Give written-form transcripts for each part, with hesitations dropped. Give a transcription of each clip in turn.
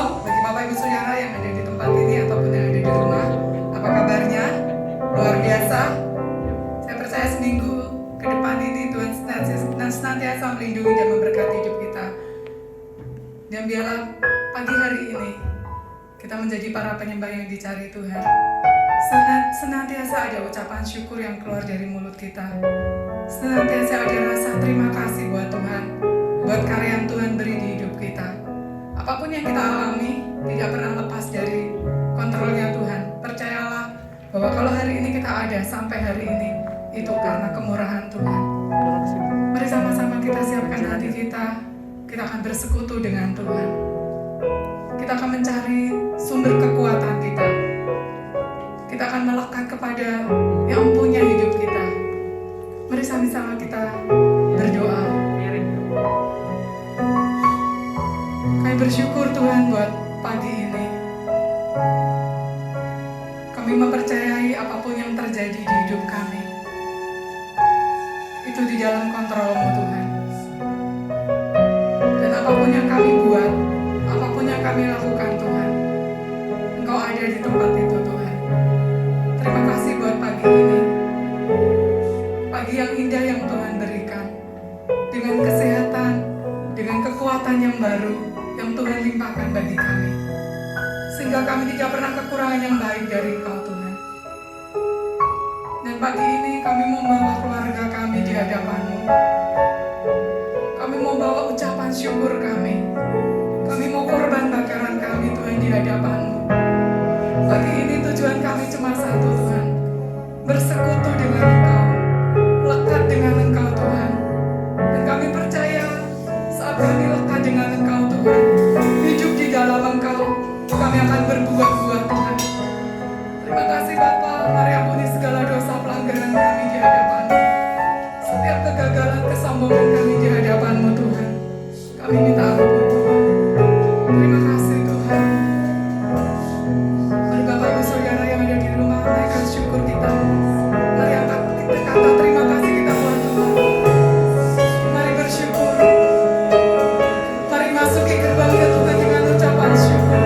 Shalom bagi Bapak Ibu Saudara yang ada di tempat ini ataupun yang ada di rumah. Apa kabarnya? Luar biasa. Saya percaya seminggu ke depan ini Tuhan senantiasa melindungi dan memberkati hidup kita. Dan biarlah pagi hari ini kita menjadi para penyembah yang dicari Tuhan. Senantiasa ada ucapan syukur yang keluar dari mulut kita. Senantiasa ada rasa terima kasih buat Tuhan, buat karya yang Tuhan beri di hidup kita. Apapun yang kita alami tidak pernah lepas dari kontrolnya Tuhan. Percayalah bahwa kalau hari ini kita ada sampai hari ini, itu karena kemurahan Tuhan. Mari sama-sama kita siapkan hati kita. Kita akan bersekutu dengan Tuhan. Kita akan mencari sumber kekuatan kita. Kita akan melekat kepada yang punya hidup kita. Mari sama-sama kita berdoa. Kami bersyukur Tuhan buat pagi ini. Kami mempercayai apapun yang terjadi di hidup kami, itu di dalam kontrol-Mu Tuhan. Dan apapun yang kami buat, apapun yang kami lakukan Tuhan, Engkau ada di tempat itu Tuhan. Terima kasih buat pagi ini. Pagi yang indah yang Tuhan berikan. Dengan kesehatan, dengan kekuatan yang baru yang Tuhan limpahkan bagi kami. Sehingga kami tidak pernah kekurangan yang baik dari Engkau Tuhan. Dan pagi ini kami mau membawa keluarga kami di hadapan-Mu. Kami mau bawa ucapan syukur kami. Kami mau korban bakaran kami Tuhan di hadapan-Mu. Pagi ini tujuan kami cuma satu Tuhan. Bersekutu dengan Engkau. Lekat dengan Engkau Tuhan. Dan kami percaya saat kami lekat dengan Engkau Tuhan, hidup di dalam Engkau, kami akan berbuah-buah Tuhan. Terima kasih Bapa, mari ampuni segala dosa pelanggaran kami di hadapan-Mu. Setiap kegagalan, kesombongan kami di hadapan-Mu Tuhan. Kami minta ampun Tuhan. Terima kasih Tuhan. Mari Bapak Ibu Saudara yang ada di rumah, naikkan syukur kita. Mari angkat kita kata terima kasih kita buat Tuhan. Mari bersyukur. Mari masuki gerbangnya Tuhan dengan ucapan syukur.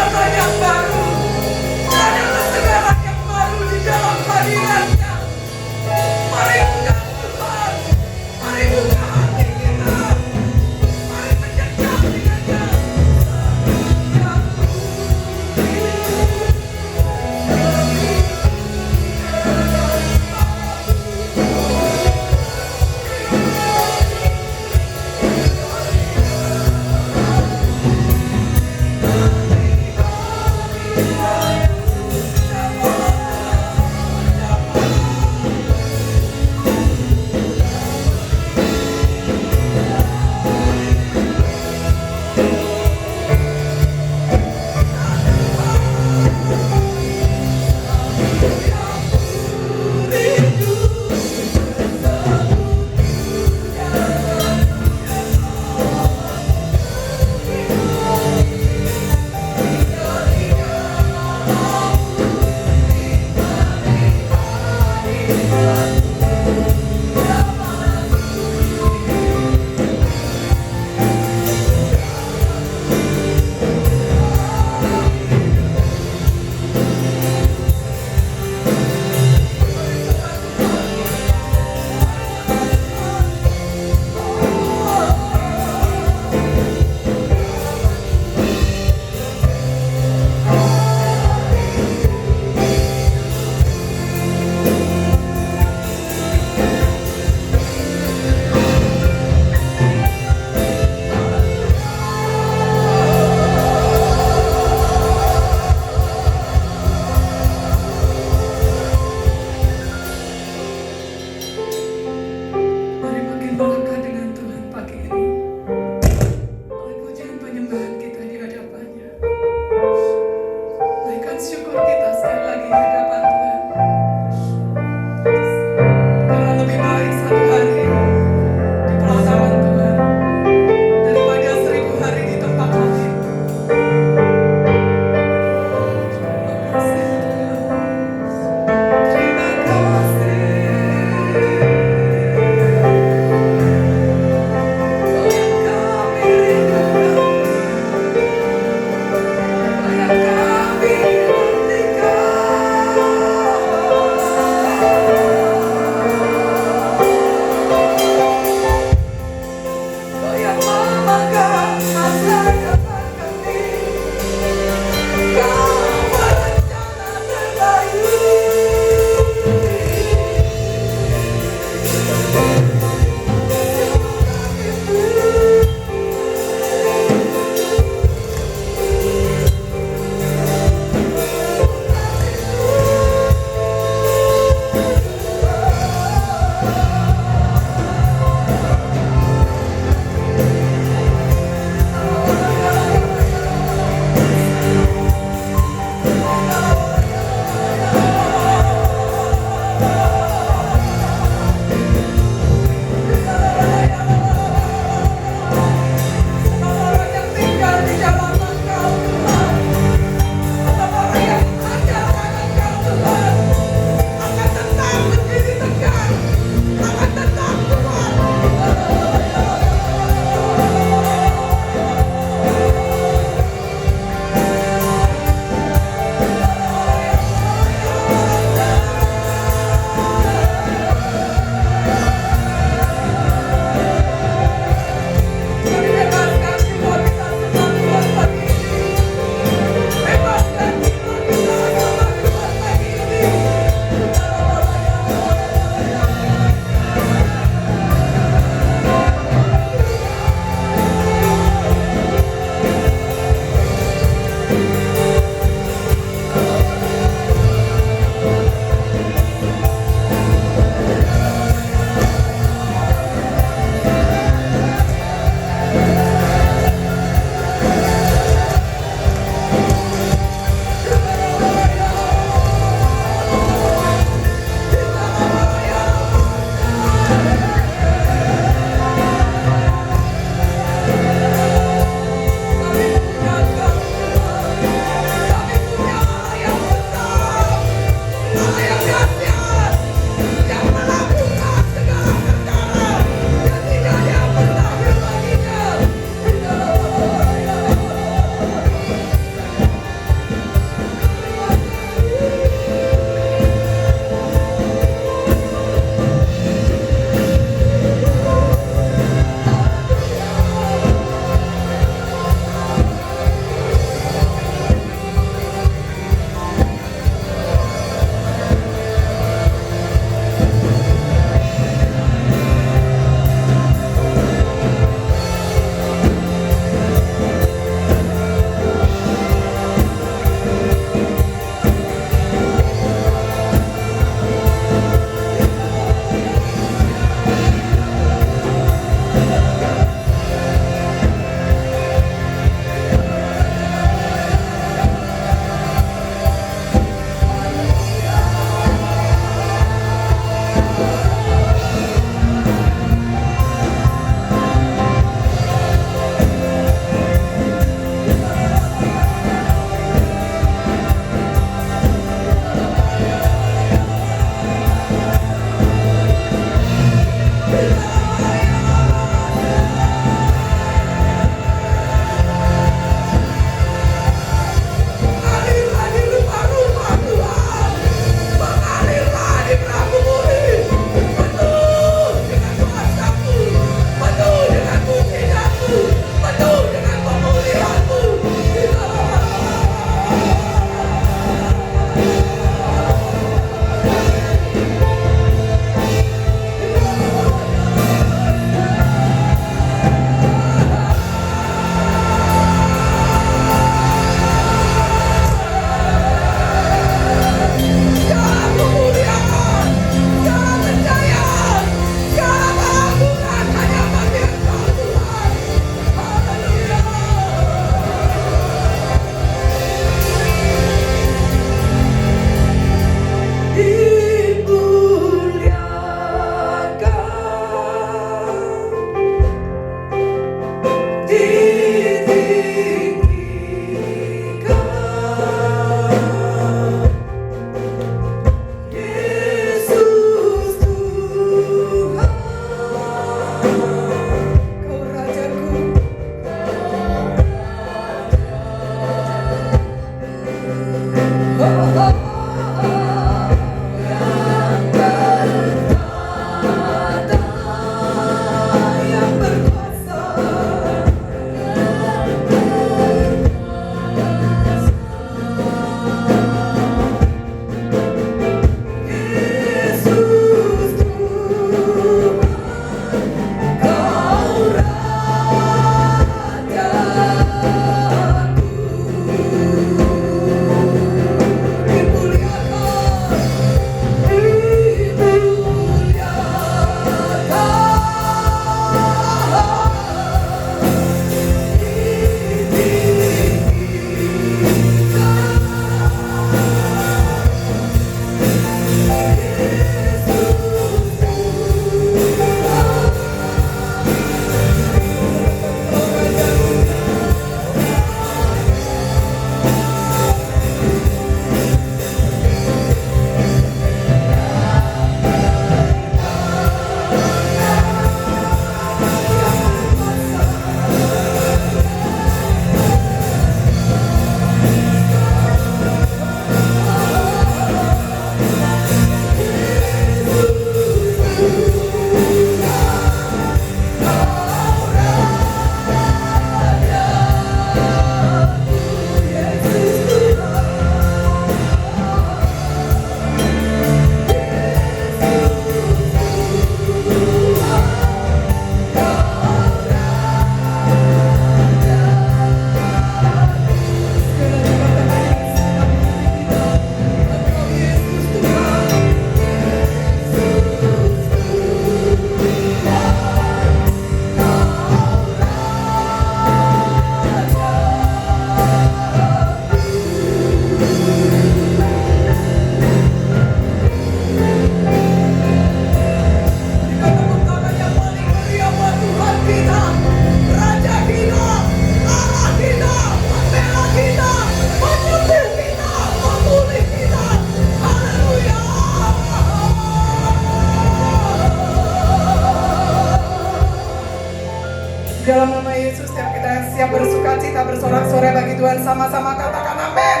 Dalam nama Yesus, setiap kita siap bersuka cita, bersorak-sorai bagi Tuhan, sama-sama katakan amin.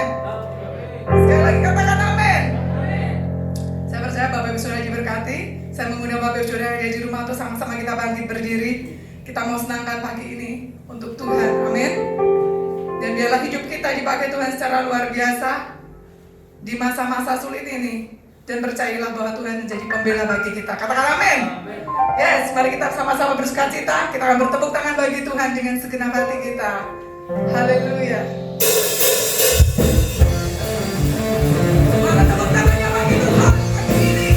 Sekali lagi katakan amin. Saya percaya Bapak Ibu Saudara diberkati. Saya mengundang Bapak Ibu Saudara yang ada di rumah untuk sama-sama kita bangkit berdiri. Kita mau senangkan pagi ini untuk Tuhan, amin. Dan biarlah hidup kita dipakai Tuhan secara luar biasa di masa-masa sulit ini. Dan percayalah bahwa Tuhan menjadi pembela bagi kita. Katakan amin. Yes, mari kita sama-sama bersuka cita. Kita akan bertepuk tangan bagi Tuhan dengan segenap hati kita. Haleluya. Mana tepuk tangannya bagi Tuhan pagi ini.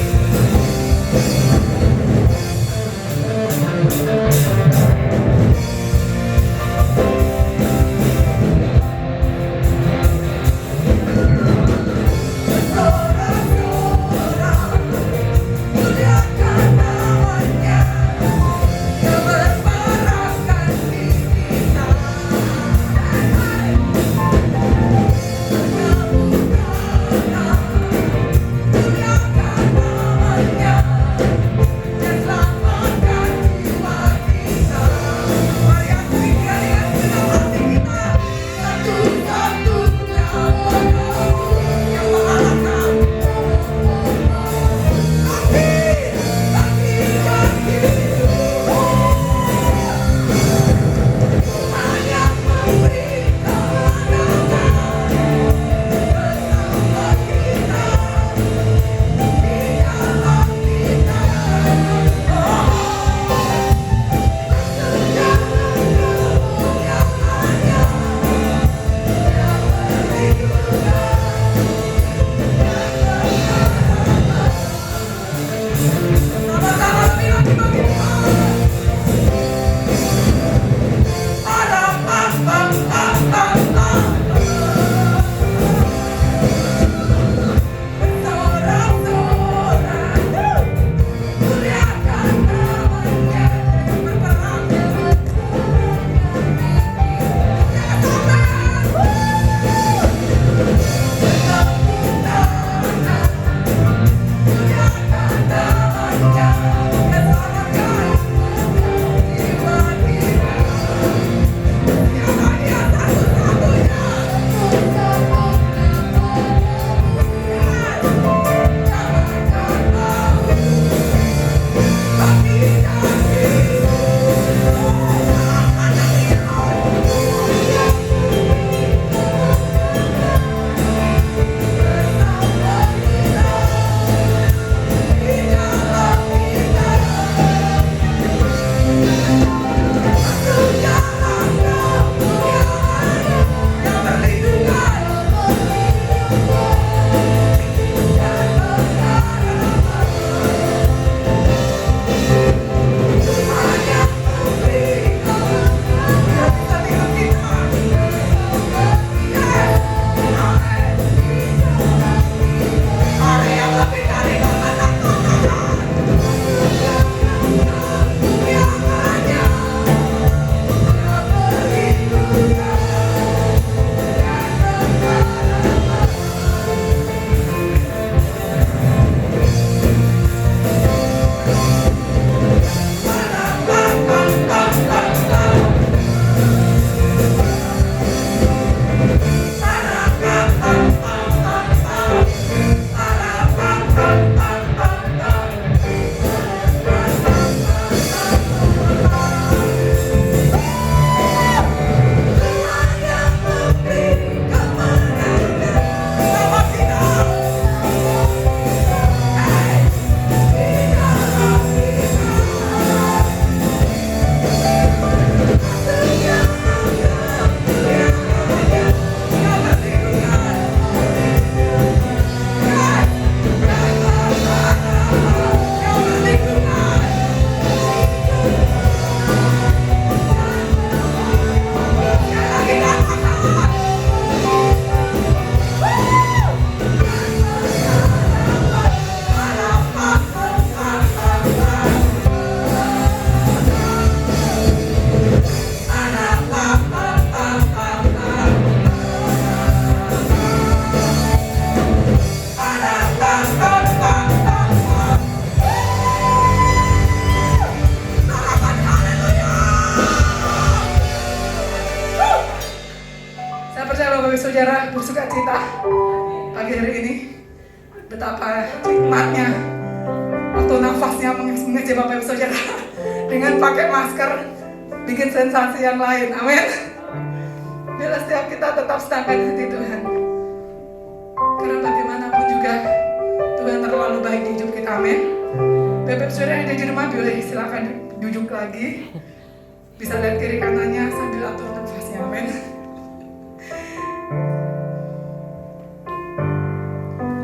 pagi hari ini. Betapa hikmatnya waktu nafasnya mengejek Bapak Ibu Saudara dengan pakai masker bikin sensasi yang lain. Amin. Bila setiap kita tetap sedangkan hati Tuhan, karena bagaimanapun juga Tuhan terlalu baik di hidup kita. Amin. Bapak Ibu Saudara yang ada di rumah boleh silakan duduk lagi. Bisa lihat kiri kanannya sambil atur nafasnya. Amin.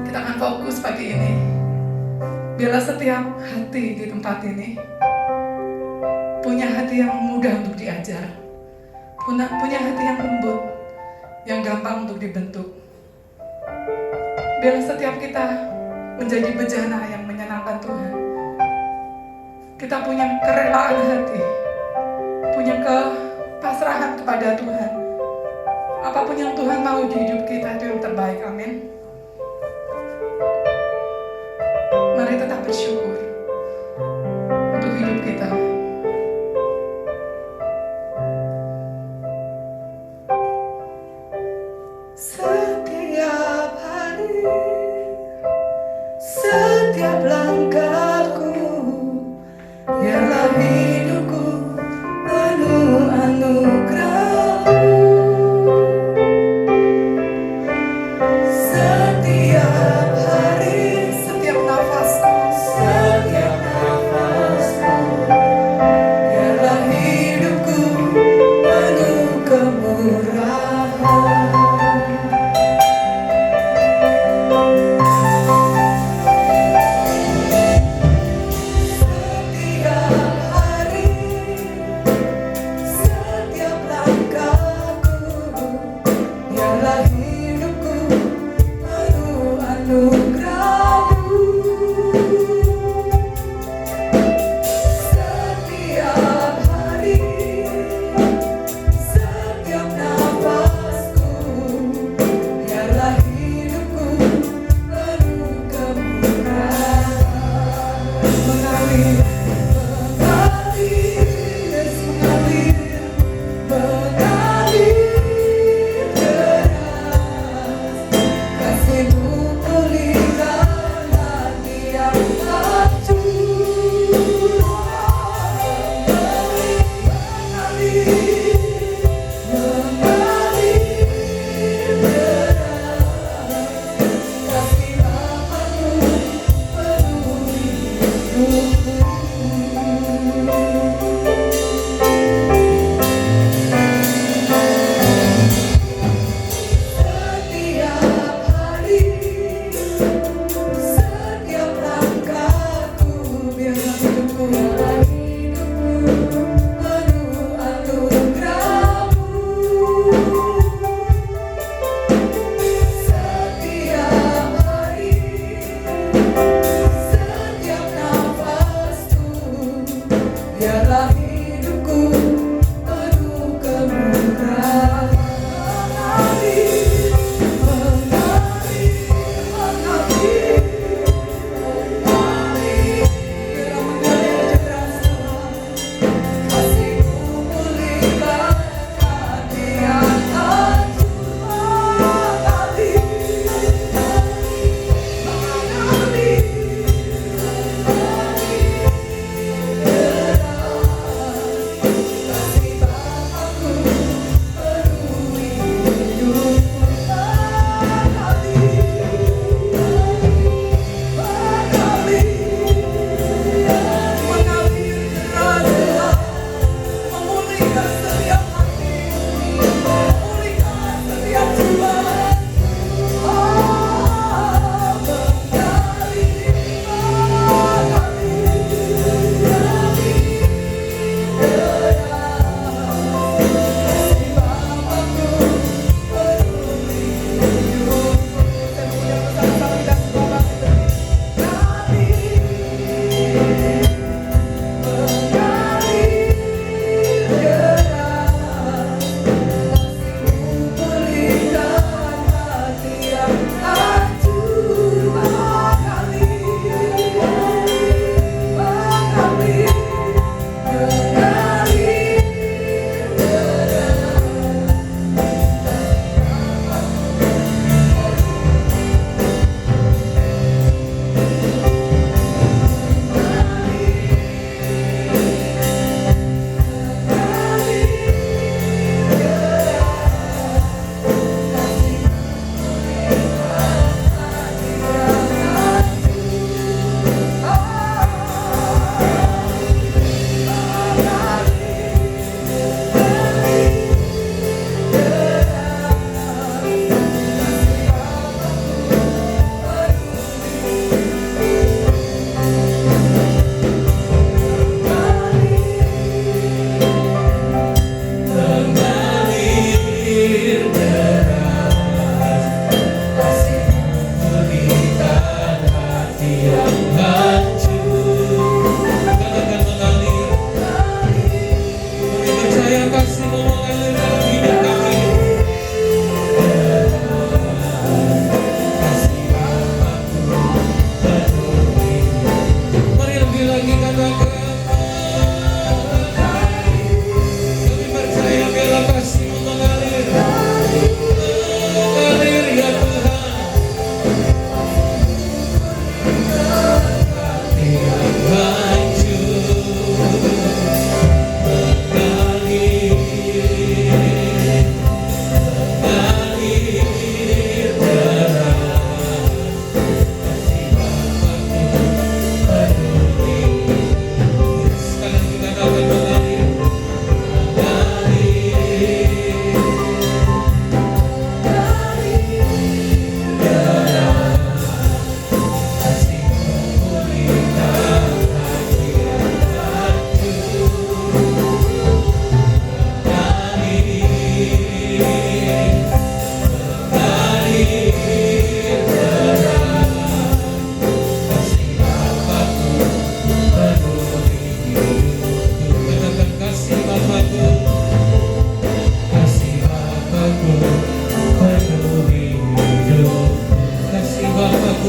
Kita akan fokus pagi ini. Bila setiap hati di tempat ini punya hati yang mudah untuk diajar, punya hati yang lembut, yang gampang untuk dibentuk. Bila setiap kita menjadi bejana yang menyenangkan Tuhan, kita punya kerelaan hati, punya kepasrahan kepada Tuhan. Apapun yang Tuhan mau di hidup kita itu yang terbaik. Amin. Mari tetap bersyukur untuk hidup kita. Setiap hari, setiap langkahku, biarlah hidupku penuh anugerah-Mu. Setiap hari, setiap nafasku,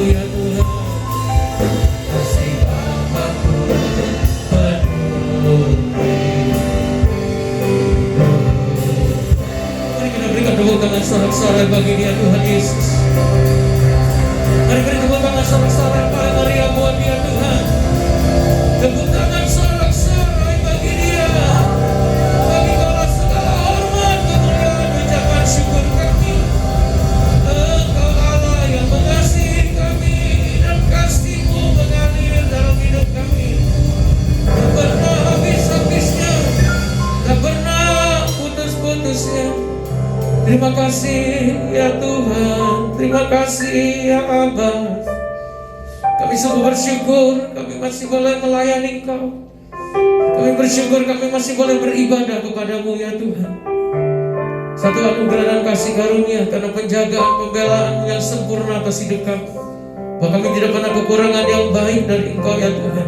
ya Tuhan. Kasih Bapa-Ku penuh. Mari kita berikan tepuk tangan sorak-sorai bagi Dia Tuhan Yesus. Mari beri tepuk tangan sorak-sorai pada Maria buat Dia Tuhan. Tepuk tangan sorak-sorai bagi Dia. Bagi Allah segala hormat, kemuliaan, ucapan syukur kami. Engkau Allah yang mengasihi kami dan kasih-Mu mengalir dalam hidup kami. Tak pernah habis-habisnya, tak pernah putus-putusnya. Terima kasih ya Tuhan, terima kasih ya Abah. Kami sungguh bersyukur kami masih boleh melayani Engkau. Kami bersyukur kami masih boleh beribadah kepada-Mu ya Tuhan. Satu anugerah dan kasih karunia karena penjagaan pembelaan yang sempurna atas hidup kami. Bahwa kami tidak pernah kekurangan yang baik dari Engkau ya Tuhan.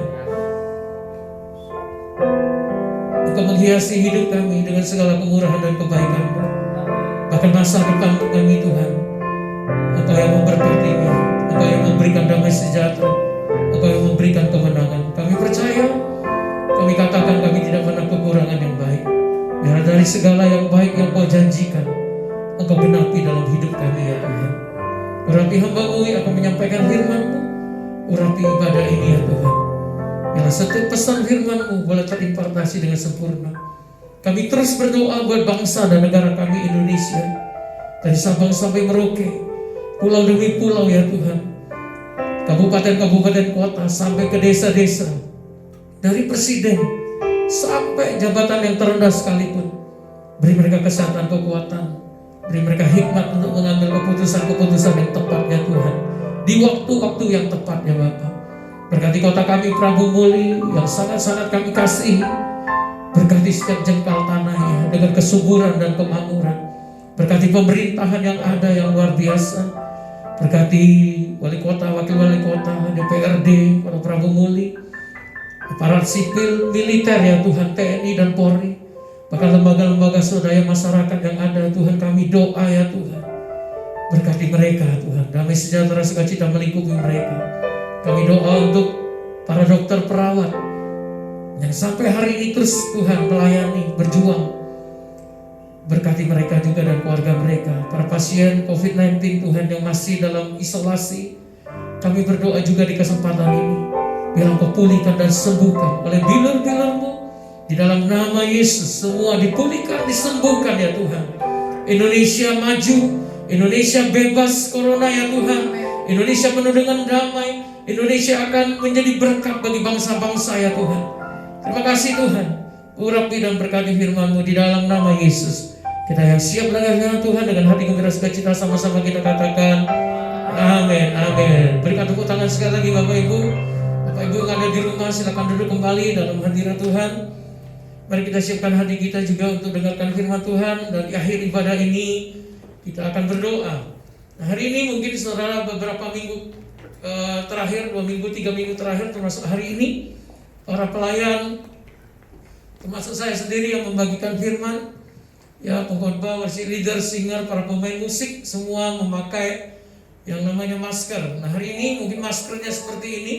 Engkau menghiasi hidup kami dengan segala kemurahan dan kebaikan-Mu. Bahkan masa depan kami Tuhan, Engkau yang memberkatinya, Engkau yang memberikan damai sejahtera, Engkau yang memberikan kemenangan. Kami percaya, kami katakan kami tidak pernah kekurangan yang baik. Biar dari segala yang baik yang Kau janjikan, Engkau genapi dalam hidup kami ya Tuhan. Urapi hamba-Mu yang akan menyampaikan firman-Mu, urapi ibadah ini ya Tuhan. Bila setiap pesan firman-Mu boleh terimpartasi dengan sempurna. Kami terus berdoa buat bangsa dan negara kami Indonesia. Dari Sabang sampai Merauke, pulau demi pulau ya Tuhan. Kabupaten-kabupaten kota sampai ke desa-desa. Dari presiden sampai jabatan yang terendah sekalipun. Beri mereka kesehatan, kekuatan. Beri mereka hikmat untuk mengambil keputusan-keputusan yang tepat ya Tuhan. Di waktu-waktu yang tepat ya Bapa. Berkati kota kami Prabu Muli yang sangat-sangat kami kasihi. Berkati setiap jengkal tanahnya dengan kesuburan dan kemakmuran. Berkati pemerintahan yang ada yang luar biasa. Berkati wali kota, wakil wali kota, DPRD, Kota Prabu Muli, aparat sipil, militer ya Tuhan, TNI dan Polri. Bahkan lembaga-lembaga swadaya masyarakat yang ada Tuhan, kami doa ya Tuhan. Berkati mereka Tuhan, damai sejahtera sukacita melingkupi mereka. Kami doa untuk para dokter perawat yang sampai hari ini terus Tuhan melayani, berjuang. Berkati mereka juga dan keluarga mereka. Para pasien COVID-19 Tuhan yang masih dalam isolasi, kami berdoa juga di kesempatan ini. Biar Engkau pulihkan dan sembuhkan oleh bilur-bilur-Mu. Di dalam nama Yesus semua dipulihkan, disembuhkan ya Tuhan. Indonesia maju, Indonesia bebas corona ya Tuhan. Indonesia penuh dengan damai. Indonesia akan menjadi berkat bagi bangsa-bangsa ya Tuhan. Terima kasih Tuhan. Urapi dan berkati firman-Mu di dalam nama Yesus. Kita yang siap mendengar Tuhan dengan hati gembira sukacita sama-sama kita katakan amin, amin. Berikan tepuk tangan sekali lagi Bapak Ibu. Bapak Ibu yang ada di rumah silakan duduk kembali dalam hadirat Tuhan. Mari kita siapkan hati kita juga untuk dengarkan firman Tuhan. Dan di akhir ibadah ini kita akan berdoa. Nah, hari ini mungkin saudara beberapa minggu terakhir, 2 minggu, 3 minggu terakhir termasuk hari ini, para pelayan, termasuk saya sendiri yang membagikan firman, ya pengkhotbah, worship leader, singer, para pemain musik, semua memakai yang namanya masker. Nah hari ini mungkin maskernya seperti ini,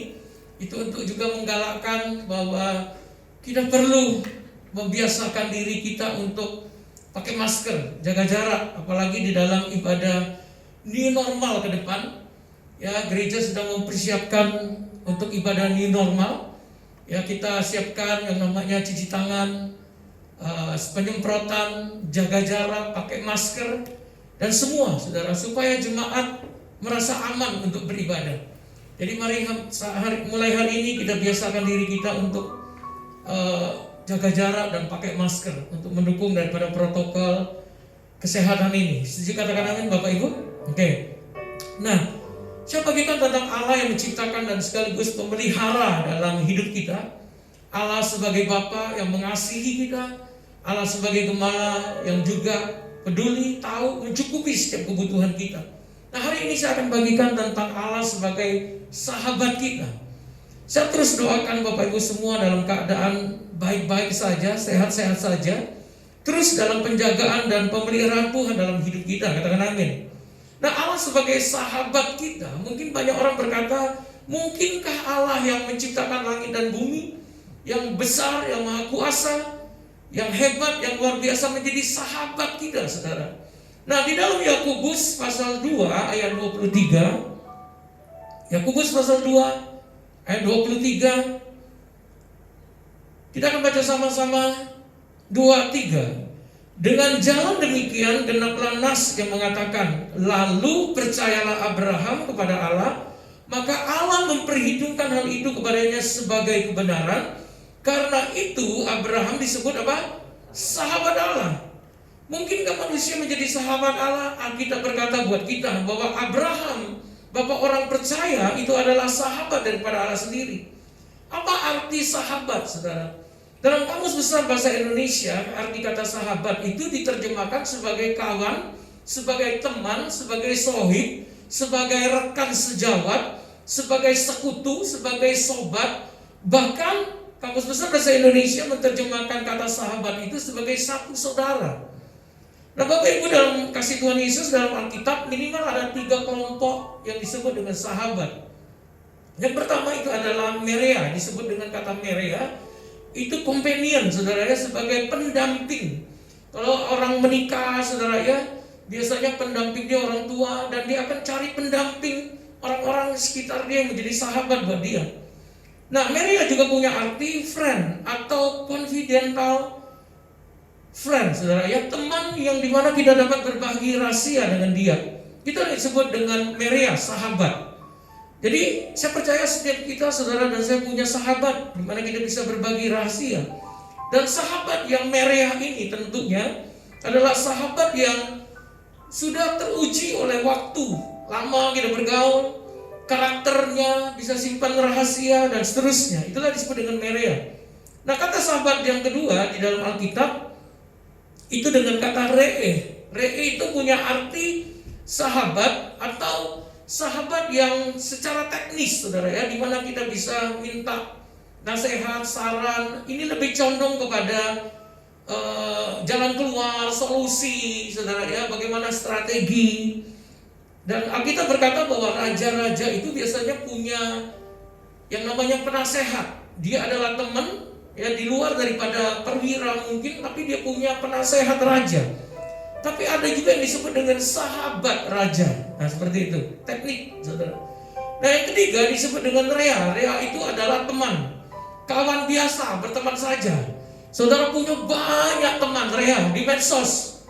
itu untuk juga menggalakkan bahwa kita perlu membiasakan diri kita untuk pakai masker, jaga jarak, apalagi di dalam ibadah new normal ke depan. Ya gereja sedang mempersiapkan untuk ibadah new normal. Ya kita siapkan yang namanya cuci tangan, penyemprotan, jaga jarak, pakai masker, dan semua saudara, supaya jemaat merasa aman untuk beribadah. Jadi mari mulai hari ini kita biasakan diri kita untuk jaga jarak dan pakai masker untuk mendukung daripada protokol kesehatan ini. Setuju katakan amin Bapak Ibu? Oke. Nah, saya bagikan tentang Allah yang menciptakan dan sekaligus pemelihara dalam hidup kita. Allah sebagai Bapa yang mengasihi kita, Allah sebagai Gembala yang juga peduli, tahu, mencukupi setiap kebutuhan kita. Nah hari ini saya akan bagikan tentang Allah sebagai sahabat kita. Saya terus doakan Bapak Ibu semua dalam keadaan baik-baik saja, sehat-sehat saja, terus dalam penjagaan dan pemeliharaan Tuhan dalam hidup kita. Katakan amin. Nah, Allah sebagai sahabat kita, mungkin banyak orang berkata, mungkinkah Allah yang menciptakan langit dan bumi, yang besar, yang maha kuasa, yang hebat, yang luar biasa menjadi sahabat kita, saudara. Nah, di dalam Yakobus pasal 2 ayat 23, Yakobus pasal 2 ayat 23, kita akan baca sama-sama 2-3. Dengan jalan demikian genaplah nas yang mengatakan, lalu percayalah Abraham kepada Allah, maka Allah memperhitungkan hal itu kepadanya sebagai kebenaran. Karena itu Abraham disebut apa? Sahabat Allah. Mungkinkah manusia menjadi sahabat Allah? Alkitab berkata buat kita bahwa Abraham, bapak orang percaya, itu adalah sahabat daripada Allah sendiri. Apa arti sahabat, saudara? Dalam Kamus Besar Bahasa Indonesia, arti kata sahabat itu diterjemahkan sebagai kawan, sebagai teman, sebagai sohib, sebagai rekan sejawat, sebagai sekutu, sebagai sobat. Bahkan Kamus Besar Bahasa Indonesia menerjemahkan kata sahabat itu sebagai satu saudara. Nah, Bapak Ibu, dalam kasih Tuhan Yesus dalam Alkitab minimal ada 3 kelompok yang disebut dengan sahabat. Yang pertama itu adalah Merea, disebut dengan kata Merea. Itu companion, saudara ya, sebagai pendamping. Kalau orang menikah, saudara ya, biasanya pendamping dia orang tua, dan dia akan cari pendamping orang-orang sekitar dia yang menjadi sahabat buat dia. Nah, Merea juga punya arti friend atau confidential friend, saudara ya, teman yang dimana kita dapat berbagi rahasia dengan dia. Kita disebut dengan Merea, sahabat. Jadi saya percaya setiap kita, saudara dan saya, punya sahabat di mana kita bisa berbagi rahasia. Dan sahabat yang Merea ini tentunya adalah sahabat yang sudah teruji oleh waktu. Lama kita bergaul, karakternya bisa simpan rahasia dan seterusnya. Itulah disebut dengan Merea. Nah, kata sahabat yang kedua di dalam Alkitab itu dengan kata Re'e. Re'e itu punya arti sahabat atau sahabat yang secara teknis, saudara ya, di mana kita bisa minta nasihat, saran. Ini lebih condong kepada jalan keluar, solusi, saudara ya, bagaimana strategi. Dan Alkitab berkata bahwa raja-raja itu biasanya punya yang namanya penasehat. Dia adalah teman ya, di luar daripada perwira mungkin, tapi dia punya penasehat raja. Tapi ada juga yang disebut dengan sahabat raja. Nah, seperti itu teknik, saudara. Nah, yang ketiga disebut dengan Rea. Rea itu adalah teman, kawan biasa, berteman saja. Saudara punya banyak teman Rea di medsos,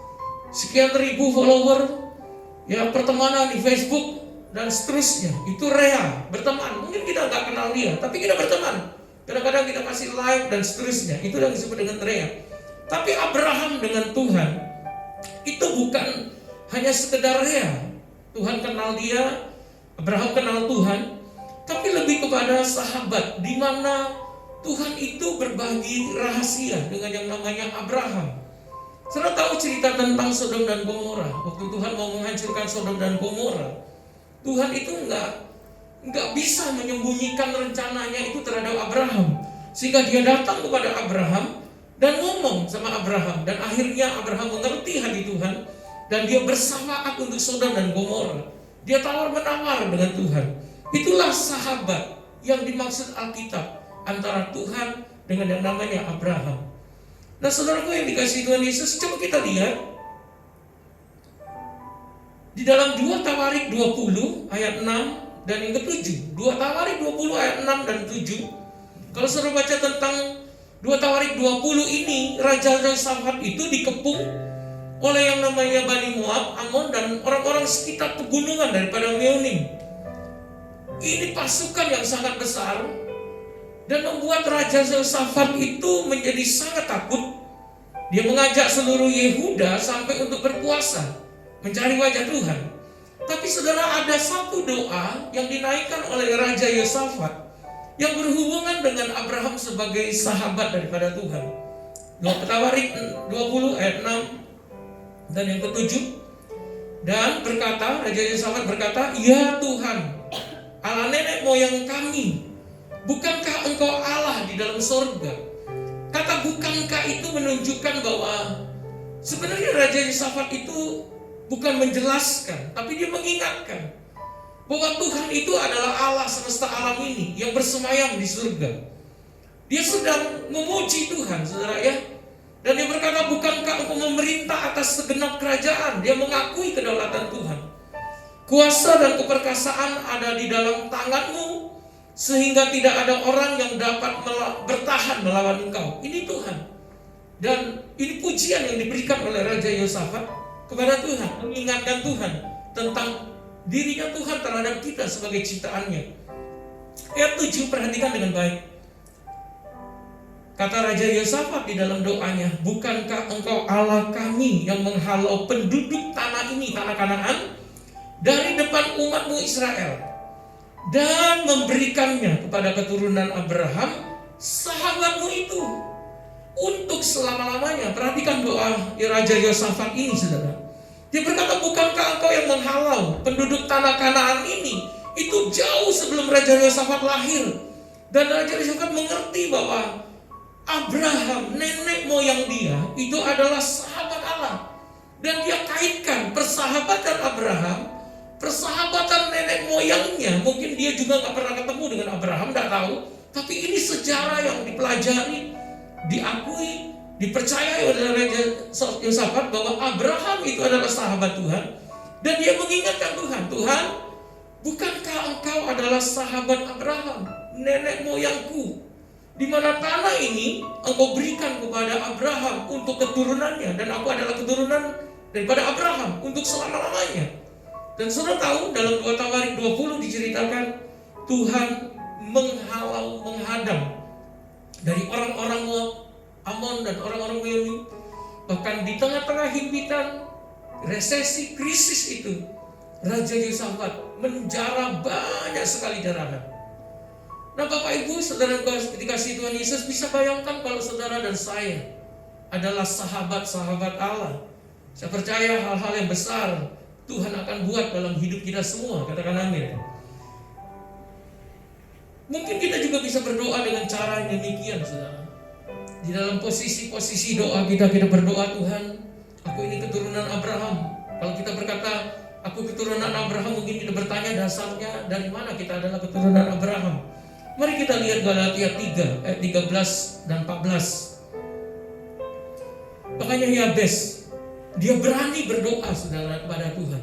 sekian ribu follower, ya, pertemanan di Facebook dan seterusnya. Itu Rea, berteman. Mungkin kita nggak kenal dia, tapi kita berteman. Kadang-kadang kita kasih like dan seterusnya. Itu yang disebut dengan Rea. Tapi Abraham dengan Tuhan itu bukan hanya sekedar Rea. Tuhan kenal dia, Abraham kenal Tuhan, tapi lebih kepada sahabat, di mana Tuhan itu berbagi rahasia dengan yang namanya Abraham. Saudara tahu cerita tentang Sodom dan Gomora. Waktu Tuhan mau menghancurkan Sodom dan Gomora, Tuhan itu nggak bisa menyembunyikan rencananya itu terhadap Abraham, sehingga dia datang kepada Abraham dan ngomong sama Abraham, dan akhirnya Abraham mengerti hati Tuhan dan dia bersamaan untuk Sodom dan Gomora. Dia tawar-menawar dengan Tuhan. Itulah sahabat yang dimaksud Alkitab antara Tuhan dengan yang namanya Abraham. Nah, saudaraku yang dikasihi Tuhan Yesus, coba kita lihat di dalam 2 Tawarik 20 ayat 6 dan yang ke-7. 2 Tawarik 20 ayat 6 dan 7. Kalau saudara baca tentang 2 Tawarik 20 ini, Raja Yosafat itu dikepung oleh yang namanya Bani Moab, Amon, dan orang-orang sekitar pegunungan daripada Meonim. Ini pasukan yang sangat besar dan membuat Raja Yosafat itu menjadi sangat takut. Dia mengajak seluruh Yehuda sampai untuk berpuasa, mencari wajah Tuhan. Tapi saudara, ada satu doa yang dinaikkan oleh Raja Yosafat yang berhubungan dengan Abraham sebagai sahabat daripada Tuhan. 2 Tawarik 20 ayat 6 dan yang ke-7. Dan berkata, Raja Yosafat berkata, "Ya Tuhan, Allah nenek moyang kami, bukankah Engkau Allah di dalam surga?" Kata bukankah itu menunjukkan bahwa sebenarnya Raja Yosafat itu bukan menjelaskan, tapi dia mengingatkan bahwa Tuhan itu adalah Allah semesta alam ini yang bersemayam di surga. Dia sedang memuji Tuhan, saudara ya. Dan dia berkata, bukankah engkau memerintah atas segenap kerajaan? Dia mengakui kedaulatan Tuhan. Kuasa dan keperkasaan ada di dalam tanganmu, sehingga tidak ada orang yang dapat bertahan melawan engkau. Ini Tuhan. Dan ini pujian yang diberikan oleh Raja Yosafat kepada Tuhan, mengingatkan Tuhan tentang dirinya Tuhan terhadap kita sebagai ciptaannya. Ayat 7, perhatikan dengan baik. Kata Raja Yosafat di dalam doanya, bukankah engkau Allah kami yang menghalau penduduk tanah ini, tanah Kanaan, dari depan umatmu Israel, dan memberikannya kepada keturunan Abraham, sahabatmu itu, untuk selama-lamanya. Perhatikan doa Raja Yosafat ini, saudara. Dia berkata, bukankah engkau yang menghalau penduduk tanah Kanaan ini? Itu jauh sebelum Raja Yosafat lahir. Dan Raja Yosafat mengerti bahwa Abraham, nenek moyang dia, itu adalah sahabat Allah. Dan dia kaitkan persahabatan Abraham, persahabatan nenek moyangnya. Mungkin dia juga gak pernah ketemu dengan Abraham, gak tahu. Tapi ini sejarah yang dipelajari, diakui, dipercayai oleh Raja Yosafat bahwa Abraham itu adalah sahabat Tuhan. Dan dia mengingatkan Tuhan, Tuhan, bukankah engkau adalah sahabat Abraham, nenek moyangku, di mana tanah ini engkau berikan kepada Abraham untuk keturunannya, dan aku adalah keturunan daripada Abraham untuk selama-lamanya. Dan saudara tahu dalam 2 Tawarik 20 diceritakan Tuhan menghalau, menghadang dari orang-orang Moab, Amon dan orang-orang Meuni. Bahkan di tengah-tengah himpitan, resesi, krisis itu, Raja Yosafat menjara banyak sekali darah. Nah Bapak Ibu, saudara dikasih Tuhan Yesus, bisa bayangkan kalau saudara dan saya adalah sahabat-sahabat Allah. Saya percaya hal-hal yang besar Tuhan akan buat dalam hidup kita semua. Katakan amin. Mungkin kita juga bisa berdoa dengan cara yang demikian, saudara. Di dalam posisi-posisi doa kita berdoa, Tuhan, aku ini keturunan Abraham. Kalau kita berkata, aku keturunan Abraham, mungkin kita bertanya dasarnya dari mana kita adalah keturunan Abraham. Mari kita lihat Galatia 3 ayat 13 dan 14. Makanya Yabes, dia berani berdoa, saudara, kepada Tuhan.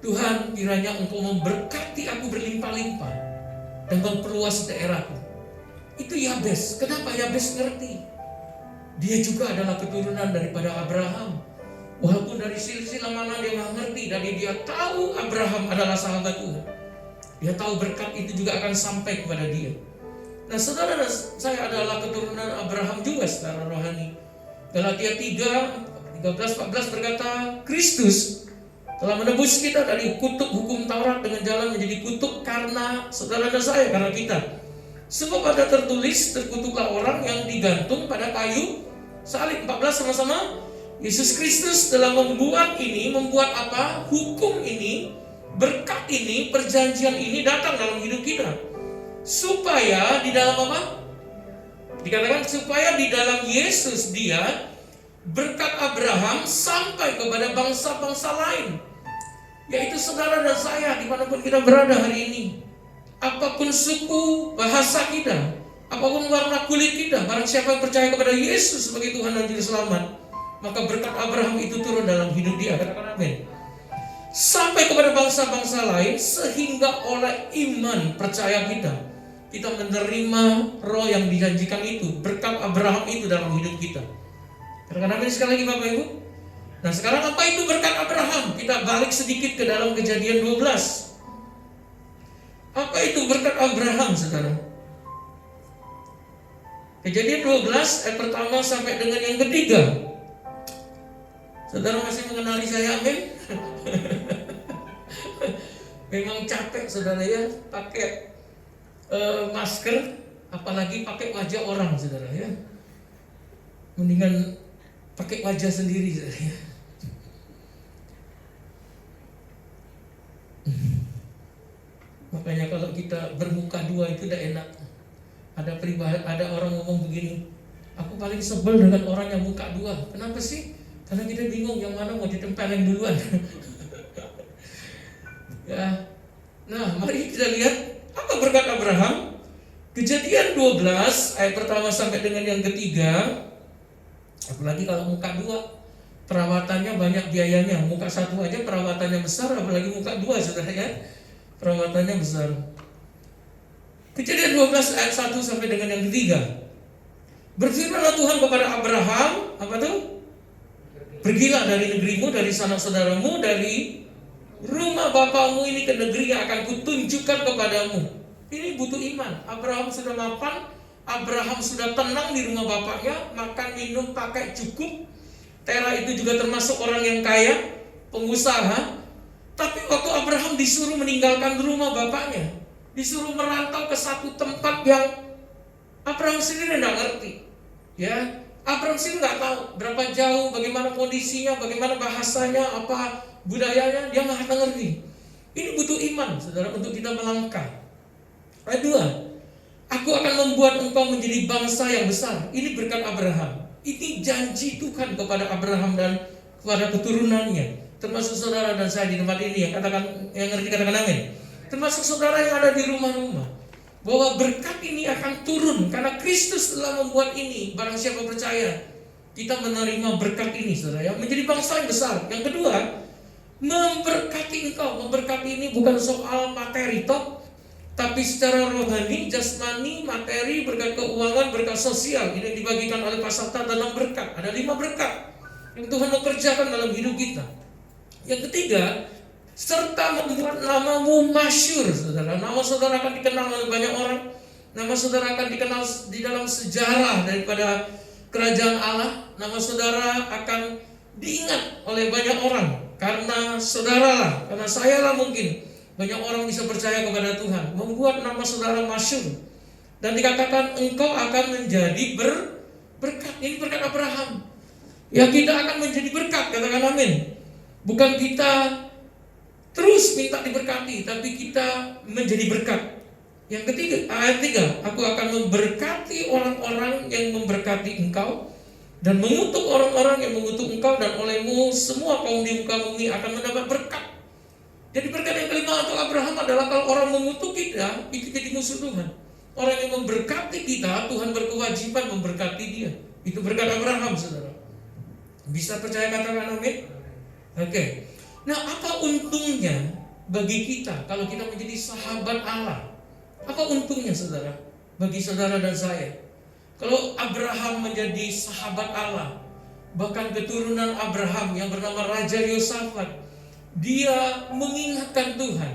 Tuhan, kiranya engkau memberkati aku berlimpah-limpah dan memperluas daerahku. Itu Yabes. Kenapa Yabes ngerti? Dia juga adalah keturunan daripada Abraham. Walaupun dari silsilah mana dia nggak ngerti, dan dia tahu Abraham adalah sahabat Tuhan. Dia tahu berkat itu juga akan sampai kepada dia. Nah saudara, saya adalah keturunan Abraham juga secara rohani. Galatia 3, 13-14 berkata, Kristus telah menebus kita dari kutuk hukum Taurat dengan jalan menjadi kutuk karena saudara dan saya, karena kita. Sebab ada tertulis, terkutuklah orang yang digantung pada kayu salib. 14 sama-sama. Yesus Kristus telah membuat apa? Hukum ini, berkat ini, perjanjian ini datang dalam hidup kita. Supaya di dalam apa? Dikatakan supaya di dalam Yesus dia berkat Abraham sampai kepada bangsa-bangsa lain, yaitu saudara dan saya dimanapun kita berada hari ini. Apapun suku, bahasa kita, apapun warna kulit kita, barang siapa yang percaya kepada Yesus sebagai Tuhan dan Juru Selamat, maka berkat Abraham itu turun dalam hidup dia. Katakan amin. Sampai kepada bangsa-bangsa lain, sehingga oleh iman percaya kita menerima roh yang dijanjikan itu, berkat Abraham itu dalam hidup kita. Katakan amin sekali lagi Bapak Ibu. Nah sekarang apa itu berkat Abraham? Kita balik sedikit ke dalam Kejadian 12. Apa itu berkat Abraham, saudara? Kejadian 12 ayat pertama sampai dengan yang ketiga. Saudara masih mengenali saya, amin? Memang capek saudara ya pakai masker, apalagi pakai wajah orang, saudara ya. Mendingan pakai wajah sendiri, saudara ya. Makanya kalau kita bermuka dua itu udah enak. Ada orang ngomong begini, aku paling sebel dengan orang yang muka dua. Kenapa sih? Karena kita bingung yang mana mau ditempelin duluan. Ya. Nah, mari kita lihat apa berkat Abraham. Kejadian 12 ayat pertama sampai dengan yang ketiga. Apalagi kalau muka 2, perawatannya banyak biayanya. Muka 1 aja perawatannya besar, apalagi muka 2, saudara ya. Perawatannya besar. Kejadian 12 ayat 1 sampai dengan yang ketiga. Berfirmanlah Tuhan kepada Abraham, apa tuh? Pergilah dari negerimu, dari sanak saudaramu, dari rumah bapamu ini ke negeri yang akan kutunjukkan kepadamu. Ini butuh iman. Abraham sudah mapan, Abraham sudah tenang di rumah bapaknya, makan minum pakai cukup. Tera itu juga termasuk orang yang kaya, pengusaha. Tapi waktu Abraham disuruh meninggalkan rumah bapaknya, disuruh merantau ke satu tempat yang Abraham sendiri tidak ngerti. Ya, Abraham sendiri nggak tahu berapa jauh, bagaimana kondisinya, bagaimana bahasanya, apa budayanya, dia nggak ngerti. Ini butuh iman, saudara, untuk kita melangkah. Ayat 2, aku akan membuat engkau menjadi bangsa yang besar. Ini berkat Abraham. Ini janji Tuhan kepada Abraham dan kepada keturunannya. Termasuk saudara dan saya di tempat ini yang ngerti katakan amin. Termasuk saudara yang ada di rumah-rumah. Bahwa berkat ini akan turun karena Kristus telah membuat ini. Barang siapa percaya, kita menerima berkat ini, saudara ya. Menjadi bangsa yang besar. Yang kedua, memberkati engkau. Memberkati ini bukan soal materi toh, tapi secara rohani, jasmani, materi, berkat keuangan, berkat sosial. Ini yang dibagikan oleh Pak Sabta tentang berkat. Ada 5 berkat yang Tuhan mau kerjakan dalam hidup kita. Yang ketiga, serta membuat namamu masyhur, saudara. Nama saudara akan dikenal oleh banyak orang. Nama saudara akan dikenal di dalam sejarah daripada kerajaan Allah. Nama saudara akan diingat oleh banyak orang. Karena saudara lah, karena saya lah mungkin banyak orang bisa percaya kepada Tuhan. Membuat nama saudara masyhur. Dan dikatakan engkau akan menjadi berkat. Ini berkat Abraham. Ya, kita akan menjadi berkat, katakan amin. Bukan kita terus minta diberkati, tapi kita menjadi berkat. Yang ketiga, ayat 3, aku akan memberkati orang-orang yang memberkati engkau, dan mengutuk orang-orang yang mengutuk engkau, dan olehmu semua kaum di muka bumi akan mendapat berkat. Jadi berkat yang kelima untuk Abraham adalah kalau orang mengutuk kita, itu jadi musuh Tuhan. Orang yang memberkati kita, Tuhan berkewajiban memberkati dia. Itu berkat Abraham, saudara. Bisa percaya katakan amin? Oke. Nah, apa untungnya bagi kita kalau kita menjadi sahabat Allah? Apa untungnya, saudara? Bagi saudara dan saya. Kalau Abraham menjadi sahabat Allah, bahkan keturunan Abraham yang bernama Raja Yosafat, dia mengingatkan Tuhan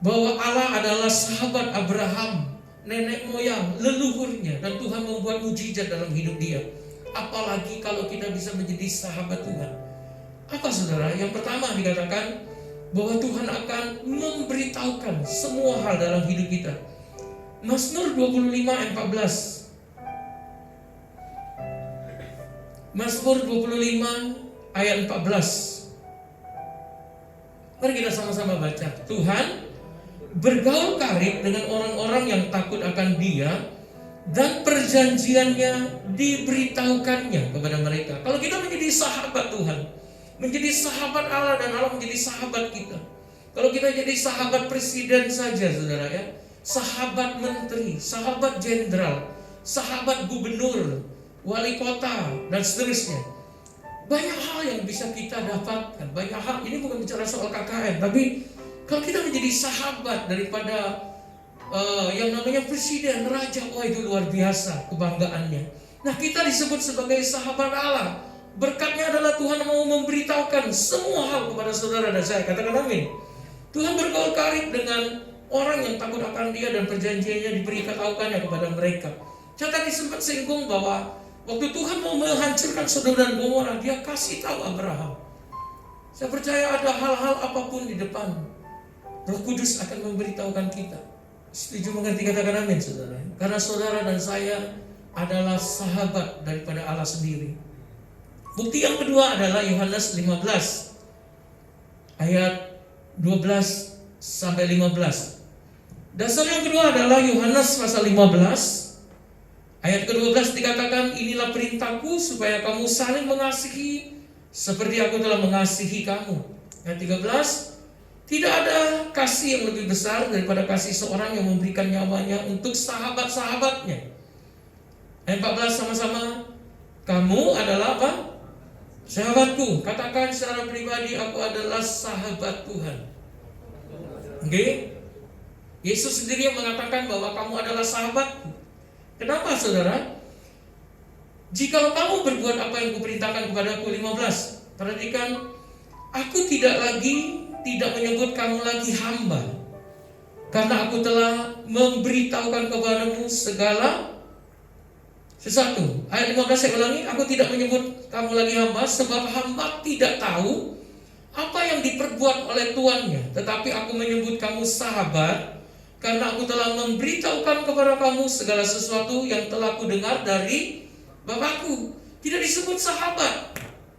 bahwa Allah adalah sahabat Abraham, nenek moyang, leluhurnya, dan Tuhan membuat mujizat dalam hidup dia. Apalagi kalau kita bisa menjadi sahabat Tuhan. Apa, saudara? Yang pertama dikatakan bahwa Tuhan akan memberitahukan semua hal dalam hidup kita. Mazmur 25 ayat 14. Mazmur 25 ayat 14. Mari kita sama-sama baca. Tuhan bergaul karib dengan orang-orang yang takut akan Dia, dan perjanjiannya diberitahukannya kepada mereka. Kalau kita menjadi sahabat Tuhan, menjadi sahabat Allah, dan Allah menjadi sahabat kita. Kalau kita jadi sahabat presiden saja, saudara ya, sahabat menteri, sahabat jenderal, sahabat gubernur, wali kota, dan seterusnya. Banyak hal yang bisa kita dapatkan. Banyak hal, ini bukan bicara soal KKN, tapi kalau kita menjadi sahabat daripada yang namanya presiden, raja, oh itu luar biasa kebanggaannya. Nah, kita disebut sebagai sahabat Allah. Berkatnya adalah Tuhan mau memberitahukan semua hal kepada saudara dan saya. Katakan amin. Tuhan bergaul karib dengan orang yang takut akan Dia, dan perjanjiannya diberitahukannya kepada mereka. Saya tadi sempat singgung bahwa waktu Tuhan mau menghancurkan Sodom dan Gomora, Dia kasih tahu Abraham. Saya percaya ada hal-hal apapun di depan, Roh Kudus akan memberitahukan kita. Setuju mengerti katakan amin, saudara? Karena saudara dan saya adalah sahabat daripada Allah sendiri. Bukti yang kedua adalah Yohanes 15 ayat 12 sampai 15. Dasar yang kedua adalah Yohanes pasal 15 ayat ke-12 dikatakan, inilah perintahku supaya kamu saling mengasihi seperti aku telah mengasihi kamu. Ayat 13, tidak ada kasih yang lebih besar daripada kasih seorang yang memberikan nyawanya untuk sahabat-sahabatnya. Ayat 14 sama-sama, kamu adalah apa? Sahabatku. Katakan secara pribadi, aku adalah sahabat Tuhan. Oke? Yesus sendiri yang mengatakan bahwa kamu adalah sahabatku. Kenapa saudara? Jikalau kamu berbuat apa yang kuperintahkan kepadaku, 15. Perhatikan, aku tidak menyebut kamu lagi hamba, karena aku telah memberitahukan kepadamu segala sesuatu. Ayat 15 saya ulangi, aku tidak menyebut kamu lagi hamba, sebab hamba tidak tahu apa yang diperbuat oleh tuannya. Tetapi aku menyebut kamu sahabat, karena aku telah memberitahukan kepada kamu segala sesuatu yang telah kudengar dari Bapakku. Tidak disebut sahabat.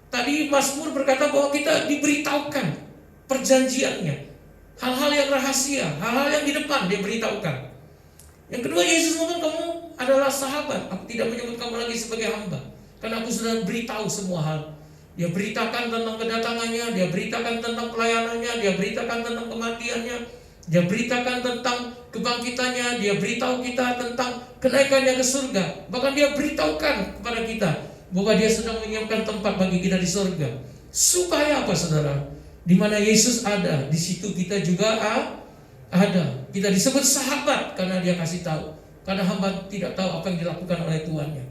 Tadi Mazmur berkata bahwa kita diberitahukan perjanjiannya, hal-hal yang rahasia, hal-hal yang di depan dia beritahukan. Yang kedua, Yesus ngomong, kamu adalah sahabat. Aku tidak menyebut kamu lagi sebagai hamba, karena aku sudah beritahu semua hal. Dia beritakan tentang kedatangannya, dia beritakan tentang pelayanannya, dia beritakan tentang kematiannya, dia beritakan tentang kebangkitannya, dia beritahu kita tentang kenaikannya ke surga. Bahkan dia beritahukan kepada kita bahwa dia sedang menyiapkan tempat bagi kita di surga. Supaya apa saudara? Di mana Yesus ada, di situ kita juga ada. Kita disebut sahabat karena dia kasih tahu. Karena hamba tidak tahu apa yang dilakukan oleh tuannya.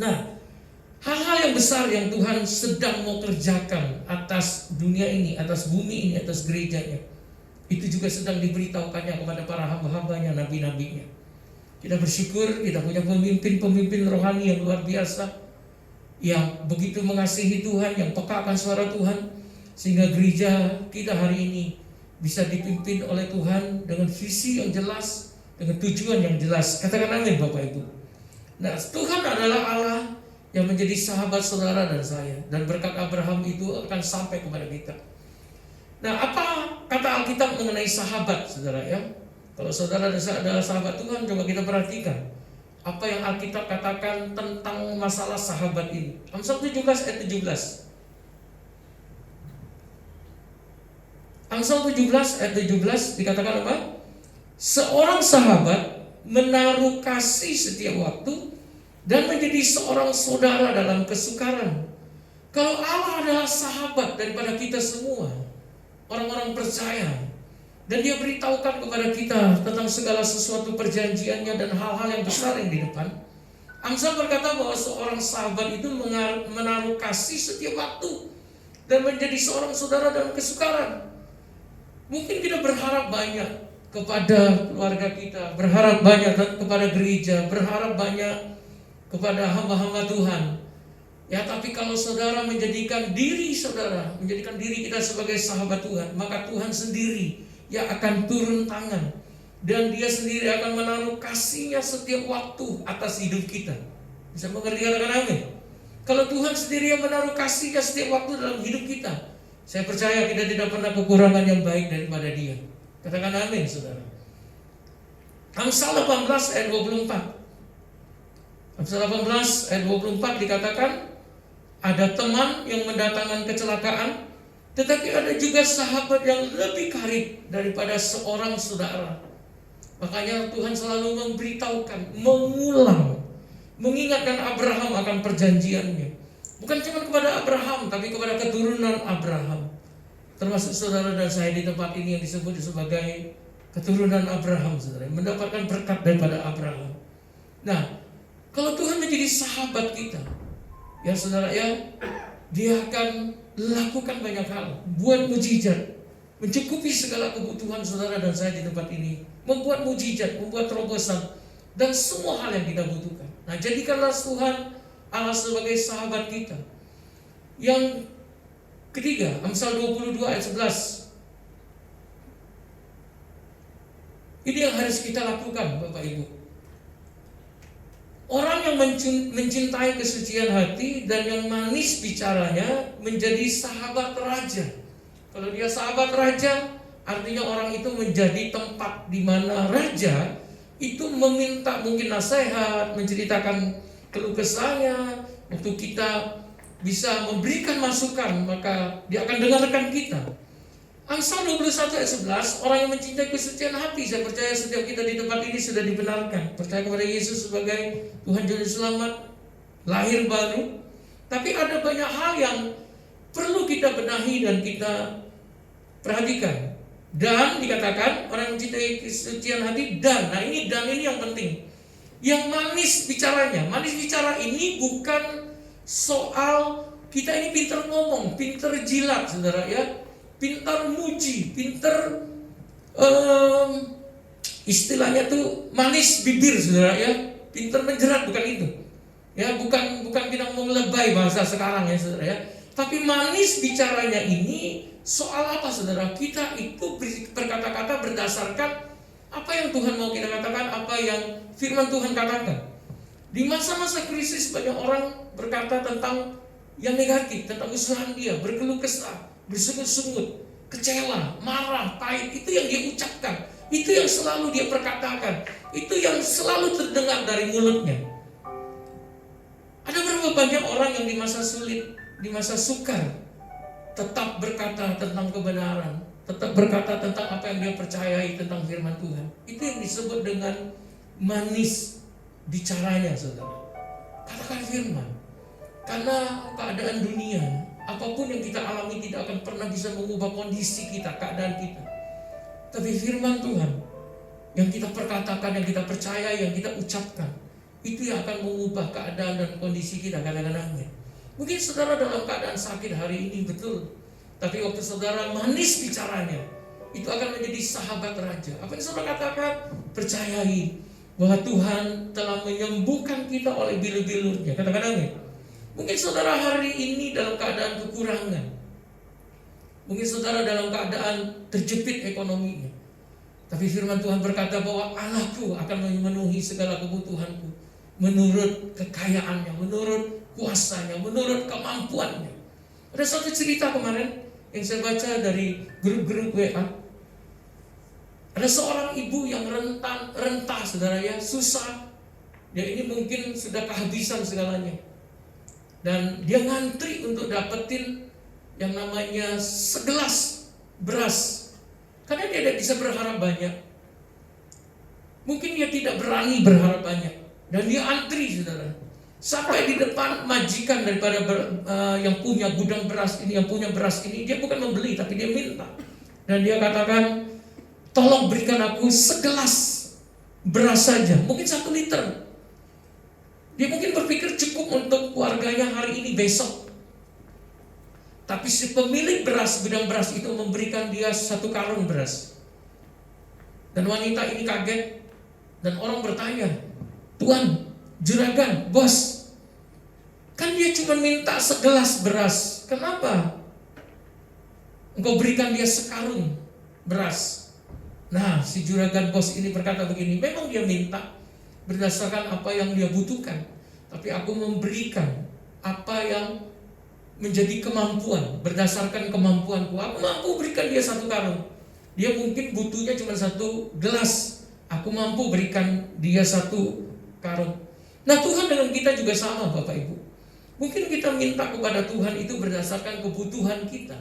Nah, hal-hal yang besar yang Tuhan sedang mau kerjakan atas dunia ini, atas bumi ini, atas gerejanya, itu juga sedang diberitahukannya kepada para hamba-hambanya, nabi-nabinya. Kita bersyukur kita punya pemimpin-pemimpin rohani yang luar biasa, yang begitu mengasihi Tuhan, yang peka akan suara Tuhan, sehingga gereja kita hari ini bisa dipimpin oleh Tuhan dengan visi yang jelas, dengan tujuan yang jelas. Katakan amin Bapak Ibu. Nah, Tuhan adalah Allah yang menjadi sahabat saudara dan saya, dan berkat Abraham itu akan sampai kepada kita. Nah, apa kata Alkitab mengenai sahabat, saudara ya? Kalau saudara adalah sahabat Tuhan, coba kita perhatikan apa yang Alkitab katakan tentang masalah sahabat ini. Amsal 17 ayat 17. Amsal 17 ayat 17 dikatakan apa? Seorang sahabat menaruh kasih setiap waktu dan menjadi seorang saudara dalam kesukaran. Kalau Allah adalah sahabat daripada kita semua, orang-orang percaya, dan dia beritahukan kepada kita tentang segala sesuatu perjanjiannya dan hal-hal yang besar yang di depan. Amsal berkata bahwa seorang sahabat itu menaruh kasih setiap waktu dan menjadi seorang saudara dalam kesukaran. Mungkin kita berharap banyak kepada keluarga kita, berharap banyak kepada gereja, berharap banyak kepada hamba-hamba Tuhan. Ya, tapi kalau saudara menjadikan diri kita sebagai sahabat Tuhan, maka Tuhan sendiri yang akan turun tangan, dan dia sendiri akan menaruh kasih-Nya setiap waktu atas hidup kita. Bisa mengerti katakan amin? Kalau Tuhan sendiri yang menaruh kasih-Nya setiap waktu dalam hidup kita, saya percaya kita tidak pernah kekurangan yang baik daripada Dia. Katakan amin saudara. Amsal 18 ayat 24. Amsal 18 ayat 24 dikatakan, ada teman yang mendatangkan kecelakaan, tetapi ada juga sahabat yang lebih karib daripada seorang saudara. Makanya Tuhan selalu memberitahukan, mengulang, mengingatkan Abraham akan perjanjiannya. Bukan cuma kepada Abraham, tapi kepada keturunan Abraham. Termasuk saudara dan saya di tempat ini yang disebut sebagai keturunan Abraham, saudara, mendapatkan berkat daripada Abraham. Nah, kalau Tuhan menjadi sahabat kita, ya saudara ya, Dia akan lakukan banyak hal, buat mujizat, mencukupi segala kebutuhan saudara dan saya di tempat ini, membuat mujizat, membuat terobosan, dan semua hal yang kita butuhkan. Nah, jadikanlah Tuhan Allah sebagai sahabat kita. Yang ketiga, Amsal 22 ayat 11. Ini yang harus kita lakukan Bapak Ibu. Orang yang mencintai kesucian hati dan yang manis bicaranya menjadi sahabat raja. Kalau dia sahabat raja, artinya orang itu menjadi tempat di mana raja itu meminta mungkin nasihat, menceritakan keluh kesahnya. Waktu kita bisa memberikan masukan, maka dia akan dengarkan kita. Amsal 21 ayat 11, orang yang mencintai kesucian hati, saya percaya setiap kita di tempat ini sudah dibenarkan, percaya kepada Yesus sebagai Tuhan Juru Selamat, lahir baru. Tapi ada banyak hal yang perlu kita benahi dan kita perhatikan. Dan dikatakan orang yang mencintai kesucian hati, nah ini yang penting. Yang manis bicaranya. Manis bicara ini bukan soal kita ini pintar ngomong, pintar jilat, saudara ya, pintar muji, pintar istilahnya tuh manis bibir, saudara ya, pintar menjerat, bukan itu. Ya, bukan kita mau lebay bahasa sekarang ya, saudara ya. Tapi manis bicaranya ini soal apa, saudara? Kita itu berkata-kata berdasarkan apa yang Tuhan mau kita katakan, apa yang firman Tuhan katakan. Di masa-masa krisis banyak orang berkata tentang yang negatif, tentang usaha dia, berkeluh kesah, bersungut-sungut, kecewa, marah, pahit. Itu yang dia ucapkan, itu yang selalu dia perkatakan, itu yang selalu terdengar dari mulutnya. Ada berapa banyak orang yang di masa sulit, di masa sukar, tetap berkata tentang kebenaran, tetap berkata tentang apa yang dia percayai tentang firman Tuhan. Itu yang disebut dengan manis bicaranya, saudara. Katakan firman. Karena keadaan dunia, apapun yang kita alami tidak akan pernah bisa mengubah kondisi kita, keadaan kita. Tapi firman Tuhan yang kita perkatakan, yang kita percaya, yang kita ucapkan, itu yang akan mengubah keadaan dan kondisi kita. Kadang-kadang mungkin saudara dalam keadaan sakit hari ini, betul. Tapi waktu saudara manis bicaranya, itu akan menjadi sahabat raja. Apa yang saudara katakan, percayai bahwa Tuhan telah menyembuhkan kita oleh bilu-bilunya. Kadang-kadang mungkin saudara hari ini dalam keadaan kekurangan, mungkin saudara dalam keadaan terjepit ekonominya. Tapi firman Tuhan berkata bahwa Allahku akan memenuhi segala kebutuhanku menurut kekayaannya, menurut kuasanya, menurut kemampuannya. Ada satu cerita kemarin yang saya baca dari grup-grup WA. Ada seorang ibu yang rentah, saudara ya, susah. Dia ini mungkin sudah kehabisan segalanya. Dan dia ngantri untuk dapetin yang namanya segelas beras. Karena dia tidak bisa berharap banyak. Mungkin dia tidak berani berharap banyak. Dan dia antri, saudara. Sampai di depan majikan daripada yang punya gudang beras ini, yang punya beras ini, dia bukan membeli, tapi dia minta. Dan dia katakan, tolong berikan aku segelas beras saja, mungkin 1 liter. Dia mungkin berpikir cukup untuk keluarganya hari ini, besok. Tapi si pemilik beras, gudang beras itu memberikan dia 1 karung beras. Dan wanita ini kaget. Dan orang bertanya, Tuan, juragan, bos, kan dia cuma minta segelas beras, kenapa engkau berikan dia sekarung beras? Nah, si juragan bos ini berkata begini, memang dia minta berdasarkan apa yang dia butuhkan, tapi aku memberikan apa yang menjadi kemampuan, berdasarkan kemampuanku. Aku mampu berikan dia 1 karung. Dia mungkin butuhnya cuma 1 gelas, aku mampu berikan dia 1 karung. Nah, Tuhan dengan kita juga sama, Bapak Ibu. Mungkin kita minta kepada Tuhan itu berdasarkan kebutuhan kita,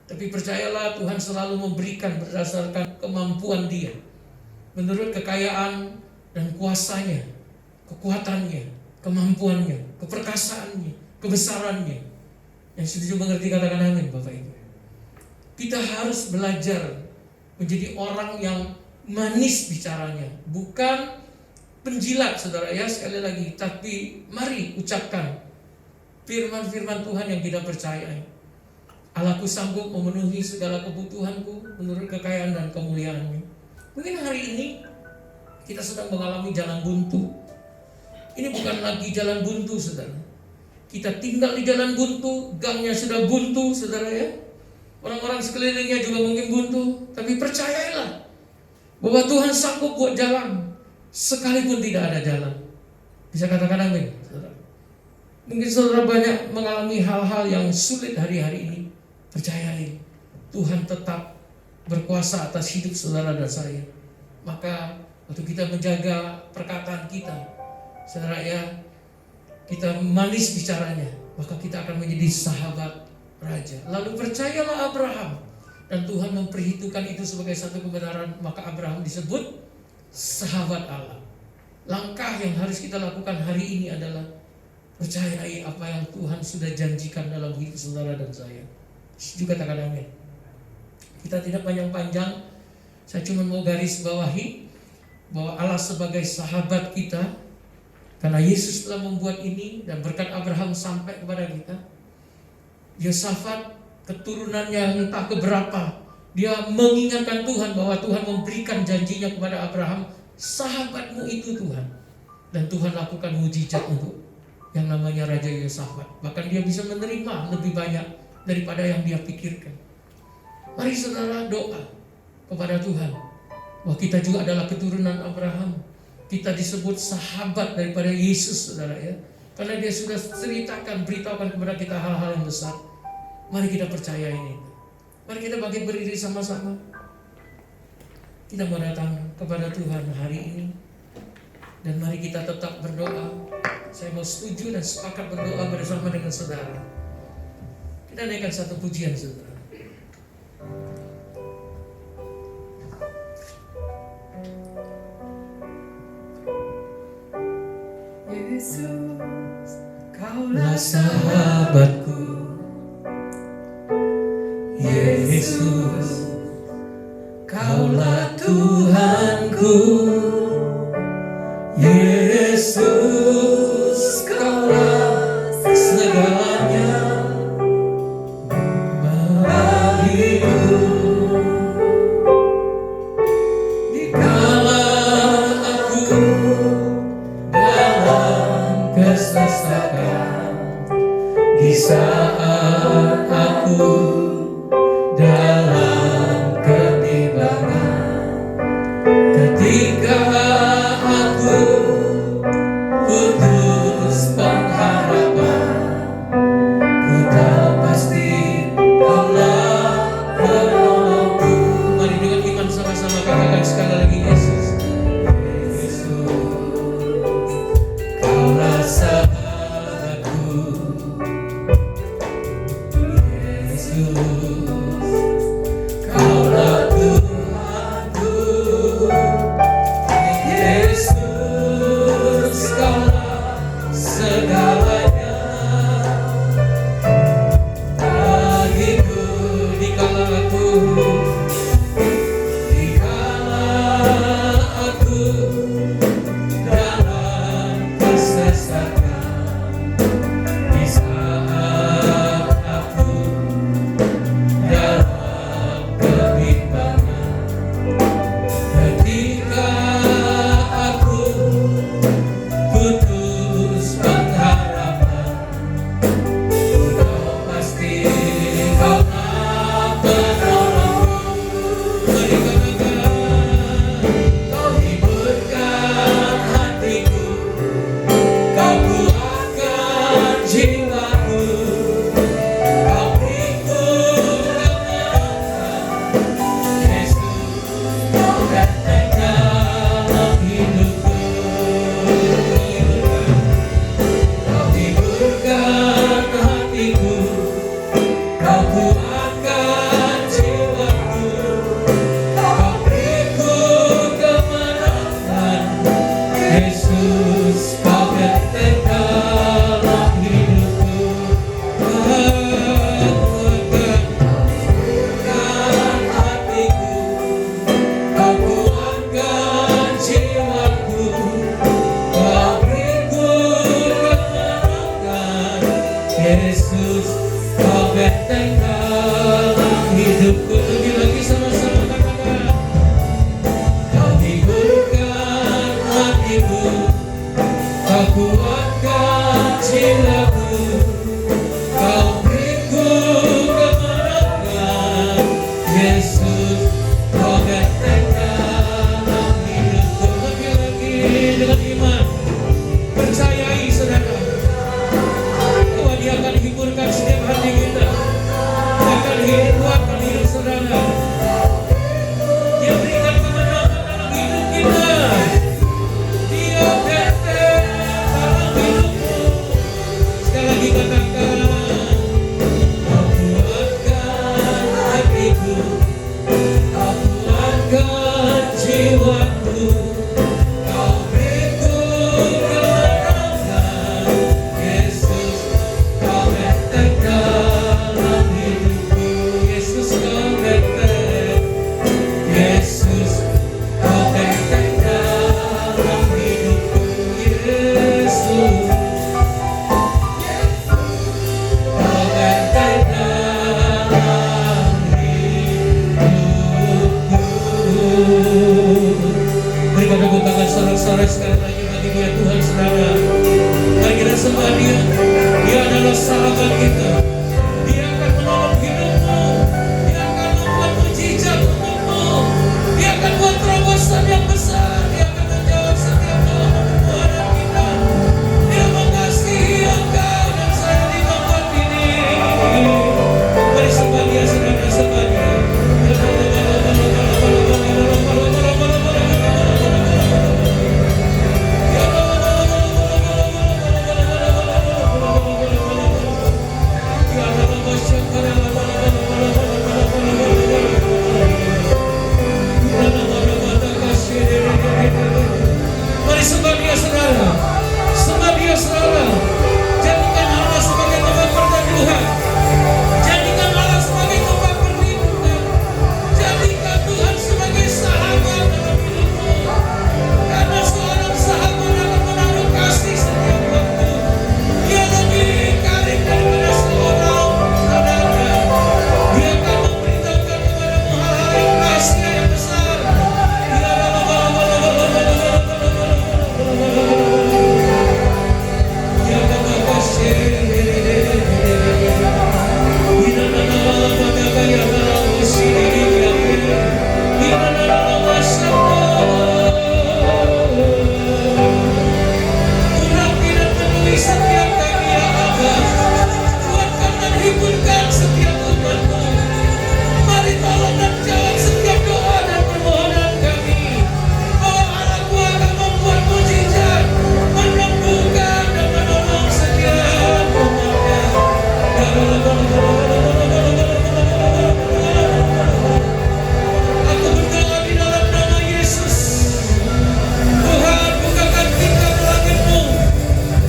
tapi percayalah Tuhan selalu memberikan berdasarkan kemampuan Dia, menurut kekayaan dan kuasanya, kekuatannya, kemampuannya, keperkasaannya, kebesarannya. Yang setuju mengerti katakan amin, Bapak Ibu. Kita harus belajar menjadi orang yang manis bicaranya, bukan penjilat, saudara ya, sekali lagi. Tapi mari ucapkan firman-firman Tuhan yang kita percayai. Allahku sanggup memenuhi segala kebutuhanku menurut kekayaan dan kemuliaan-Nya. Mungkin hari ini kita sedang mengalami jalan buntu. Ini bukan lagi jalan buntu, saudara. Kita tinggal di jalan buntu, gangnya sudah buntu, saudara ya. Orang-orang sekelilingnya juga mungkin buntu. Tapi percayailah bahwa Tuhan sanggup buat jalan sekalipun tidak ada jalan. Bisa katakan amin, saudara. Mungkin saudara banyak mengalami hal-hal yang sulit hari-hari ini. Percayai, Tuhan tetap berkuasa atas hidup saudara dan saya. Maka waktu kita menjaga perkataan kita, saudara ya, kita manis bicaranya, maka kita akan menjadi sahabat raja. Lalu percayalah Abraham, dan Tuhan memperhitungkan itu sebagai satu kebenaran, maka Abraham disebut sahabat Allah. Langkah yang harus kita lakukan hari ini adalah percayai apa yang Tuhan sudah janjikan dalam hidup saudara dan saya. Juga katakan amin. Kita tidak panjang-panjang, saya cuma mau garis bawahi bahwa Allah sebagai sahabat kita, karena Yesus telah membuat ini dan berkat Abraham sampai kepada kita. Yosafat keturunannya entah keberapa, dia mengingatkan Tuhan bahwa Tuhan memberikan janjinya kepada Abraham, sahabatmu itu Tuhan. Dan Tuhan lakukan mujizat untuk yang namanya Raja Yosafat. Bahkan dia bisa menerima lebih banyak daripada yang dia pikirkan. Mari saudara doa kepada Tuhan bahwa kita juga adalah keturunan Abraham. Kita disebut sahabat daripada Yesus, saudara ya. Karena dia sudah ceritakan, beritahukan kepada kita hal-hal yang besar. Mari kita percaya ini. Mari kita bangkit berdiri sama-sama. Kita mau datang kepada Tuhan hari ini. Dan mari kita tetap berdoa. Saya mau setuju dan sepakat berdoa bersama dengan saudara. Kita naikkan satu pujian, saudara. Yesus, Kaulah Sahabatku, Yesus, Kaulah Tuhanku. Yesus, Kaulah segalanya bagiku. Dikala aku dalam kesesakan, di saat aku dalam kebimbangan, ketika aku putus pengharapan, ku tahu pasti Kaulah penolongku. Mari dengan iman sama-sama katakan sekali lagi, Yesus, Yesus, Kaulah sahabatku. Yesus, Kaulah Tuhanku. Yesus, Kaulah segalanya bagiku. Dikala aku dalam kesesakan, di saat aku dalam kebimbangan, ketika aku putus pengharapan, ku tahu pasti Kaulah penolongku. Mari katakan, Kau hiburkan hatiku, Kau kuatkan jiwaku, Kau beriku kemenangan. Yesus, Kau datang dalam hidupku. Kau hiburkan hatiku, Kau kuatkan jiwaku, Kau beriku kemenangan. Yesus, Kau datang dalam hidupku. Kuatkan hatiku, Kau kuatkan jiwaku, Kau beriku kemenangan. Yesus, Kau datang dalam hidupku. Lebih lagi sama-sama katakan, Kau hiburkan hatiku, Kau kuatkan jiwaku, Kau beriku kemenangan. Yesus, Kau datang dalam hidupku. Lebih lagi dengan iman, percayai saudara bahwa Dia akan hiburkan setiap hati kita. Dia akan kuatkan hidup saudara. Dia berikan kemenangan dalam hidup kita. Dia datang dalam hidupmu. Kau beriku kemenangan, Yesus, Kau benteng dalam hidupku. Yesus, Kau benteng, Yesus, Kau benteng dalam hidupku. Yesus, Kau benteng dalam hidupku. Berikan tepuk tangan sorak-sorai sekali lagi bagi Dia, Tuhan saudara. Mari kita sembah Dia. Dia adalah sahabat kita. Dia akan menolong hidupmu. Dia akan membuat mujizat untukmu. Dia akan buat terobosan yang besar. Dia akan menjawab setiap doa permohonan kita. Dia mengasihi engkau dan saya di tempat ini. Mari sembah Dia, saudara, sembah Dia. Mari sembah Dia, saudara. Sembah Dia, saudara. Jadikan Allah sebagai tempat perteduhan. Jadikan Allah sebagai tempat perlindungan. Jadikan Tuhan sebagai sahabat dalam hidupmu. Karena seorang sahabat akan menaruh kasih setiap waktu. Dia lebih karib daripada seorang saudara. Dia akan memberitahukan kepadamu hal-hal yang rahasia yang besar. Setiap kami ya Allah, kuatkan dan hiburkan setiap umatmu. Mari tolong dan jawab setiap doa dan permohonan kami. Bahwa Allah-Ku akan membuat mujizat, menyembuhkan dan menolong setiap umatnya. Aku berdoa di dalam nama Yesus. Tuhan, bukakan tingkap langit-Mu.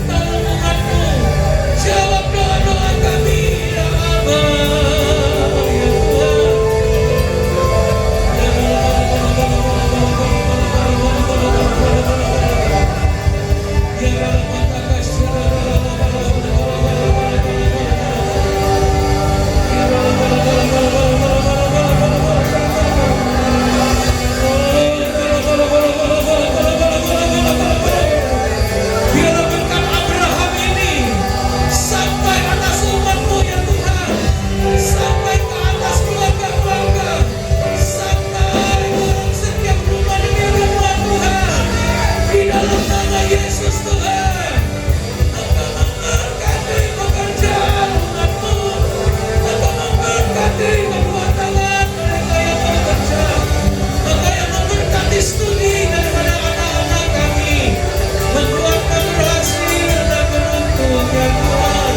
Tolong umat-Mu. Jawab doa-doa kami, ya Allah, ya Tuhan. Biarlah berkat Abraham ini sampai atas umat-Mu, ya Tuhan. Sampai ke atas keluarga-keluarga. Sampai turun setiap rumah demi rumah, Tuhan. Di dalam nama Yesus, Tuhan. Engkau memberkati pekerjaan umat-Mu. Engkau memberkati kedua tangan mereka yang bekerja. Engkau yang memberkati studi daripada anak-anak kami. Mengeluarkan berhasil dan beruntung, ya Tuhan.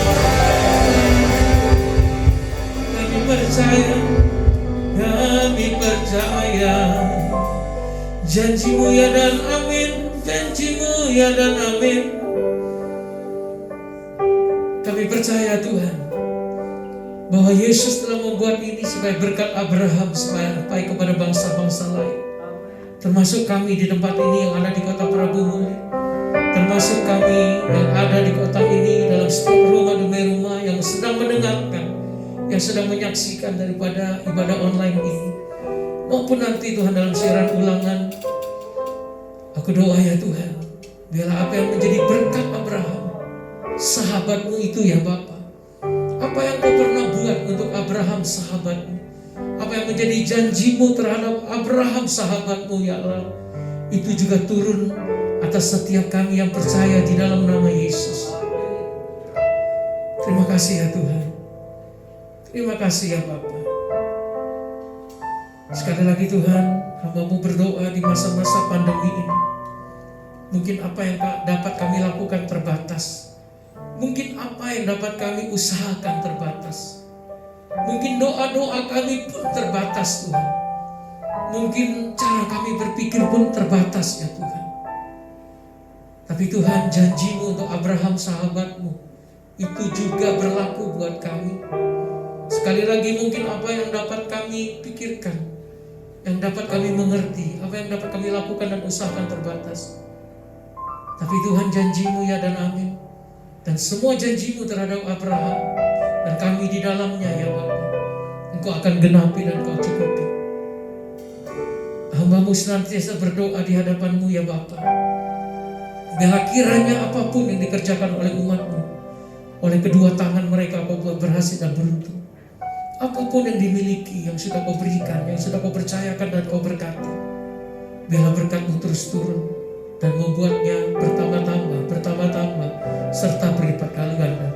Kami percaya, kami percaya. Janji-Mu ya dan amin, janji-Mu ya dan amin. Kami percaya Tuhan, bahwa Yesus telah membuat ini sebagai berkat Abraham sampai kepada bangsa-bangsa lain. Termasuk kami di tempat ini yang ada di kota Prabu Muli. Termasuk kami yang ada di kota ini dalam setiap rumah demi rumah yang sedang mendengarkan, yang sedang menyaksikan daripada ibadah online ini. Maupun nanti Tuhan dalam siaran ulangan. Aku doa ya Tuhan, biarlah apa yang menjadi berkat Abraham, sahabat-Mu itu ya Bapa. Apa yang Kau pernah buat untuk Abraham sahabat-Mu, apa yang menjadi janji-Mu terhadap Abraham sahabat-Mu ya Allah, itu juga turun atas setiap kami yang percaya di dalam nama Yesus. Terima kasih ya Tuhan. Terima kasih ya Bapa. Sekali lagi Tuhan, hamba-Mu berdoa di masa-masa pandemi ini. Mungkin apa yang dapat kami lakukan terbatas. Mungkin apa yang dapat kami usahakan terbatas. Mungkin doa-doa kami pun terbatas Tuhan. Mungkin cara kami berpikir pun terbatas ya Tuhan. Tapi Tuhan, janji-Mu untuk Abraham sahabat-Mu itu juga berlaku buat kami. Sekali lagi mungkin apa yang dapat kami pikirkan, yang dapat kami mengerti, apa yang dapat kami lakukan dan usahakan terbatas. Tapi Tuhan, janji-Mu ya dan amin. Dan semua janji-Mu terhadap Abraham dan kami di dalamnya ya Bapa, Engkau akan genapi dan Engkau cukupi. Hamba-Mu senantiasa berdoa di hadapan-Mu ya Bapa. Biarlah kiranya apapun yang dikerjakan oleh umat-Mu, oleh kedua tangan mereka Kau buat berhasil dan beruntung. Apapun yang dimiliki, yang sudah Kau berikan, yang sudah Kau percayakan dan Kau berkati, biarlah berkat-Mu terus turun dan membuatnya bertambah, serta berlipat kali ganda.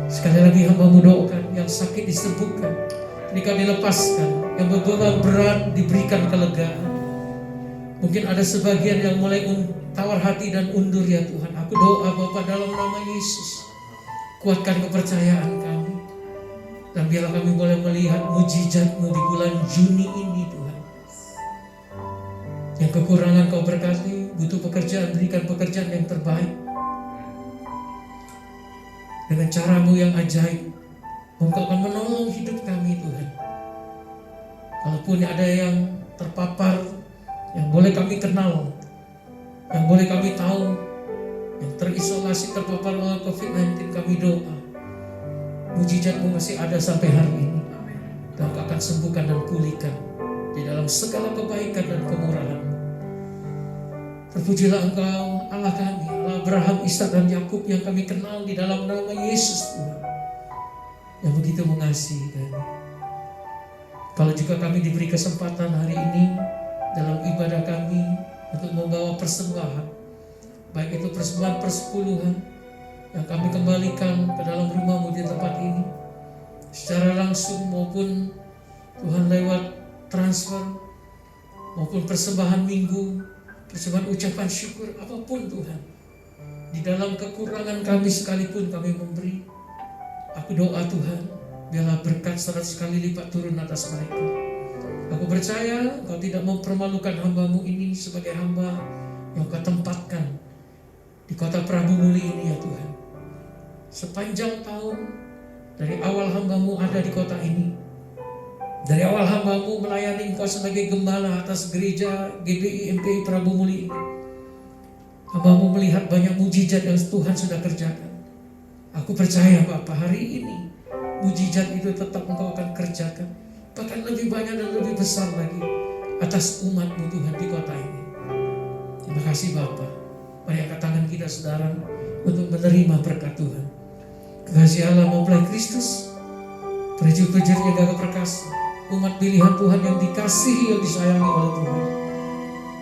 Sekali lagi hamba-Mu doakan, yang sakit disembuhkan, jika dilepaskan, yang beban berat diberikan kelegaan. Mungkin ada sebagian yang mulai tawar hati dan undur ya Tuhan. Aku doa Bapa dalam nama Yesus, kuatkan kepercayaan kami. Dan biarlah kami boleh melihat mujizat-Mu di bulan Juni ini Tuhan. Yang kekurangan Kau berkati, butuh pekerjaan, berikan pekerjaan yang terbaik. Dengan cara-Mu yang ajaib, Engkau akan menolong hidup kami Tuhan. Kalaupun ada yang terpapar, yang boleh kami kenal, yang boleh kami tahu, yang terisolasi terpapar oleh COVID-19, kami doa mujizat-Mu masih ada sampai hari ini, dan Kau akan sembuhkan dan pulihkan di dalam segala kebaikan dan kemurahan-Mu. Terpujilah Engkau Allah kami, Allah Abraham, Ishak dan Yakub yang kami kenal di dalam nama Yesus Tuhan, yang begitu mengasihi kami. Kalau juga kami diberi kesempatan hari ini dalam ibadah kami untuk membawa persembahan, baik itu persembahan persepuluhan yang kami kembalikan ke dalam rumah-Mu di tempat ini, secara langsung maupun Tuhan lewat transfer, maupun persembahan minggu, persembahan ucapan syukur, apapun Tuhan, di dalam kekurangan kami sekalipun kami memberi. Aku doa Tuhan, biarlah berkat 100 kali lipat turun atas mereka. Aku percaya Kau tidak mempermalukan hamba-Mu ini sebagai hamba yang Kau tempatkan di kota Prabu Muli ini ya Tuhan. Sepanjang tahun, dari awal hamba-Mu ada di kota ini, dari awal hamba-Mu melayani Engkau sebagai gembala atas gereja GBI MPI Prabu Muli ini, hamba-Mu melihat banyak mujizat yang Tuhan sudah kerjakan. Aku percaya Bapa, hari ini mujizat itu tetap Engkau akan kerjakan, bahkan lebih banyak dan lebih besar lagi atas umat-Mu Tuhan di kota ini. Terima kasih Bapa. Mari angkat tangan kita saudara untuk menerima berkat Tuhan. Kasih Allah mempelai Kristus, prajurit-prajurit yang gagah perkasa, umat pilihan Tuhan yang dikasihi, yang disayangi oleh Tuhan.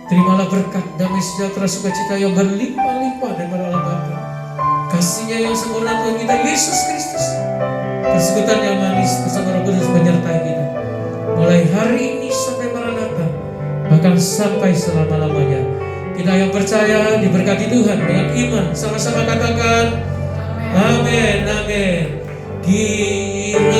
Terimalah berkat, damai sejahtera, sukacita yang berlimpah-limpah daripada Allah Bapa, kasih-Nya yang sempurna Tuhan kita Yesus Kristus, persekutuan yang manis bersama Roh Kudus menyertai kita, mulai hari ini sampai Maranatha, bahkan sampai selama-lamanya. Kita yang percaya diberkati Tuhan dengan iman, sama-sama katakan amin, amin. Kiranya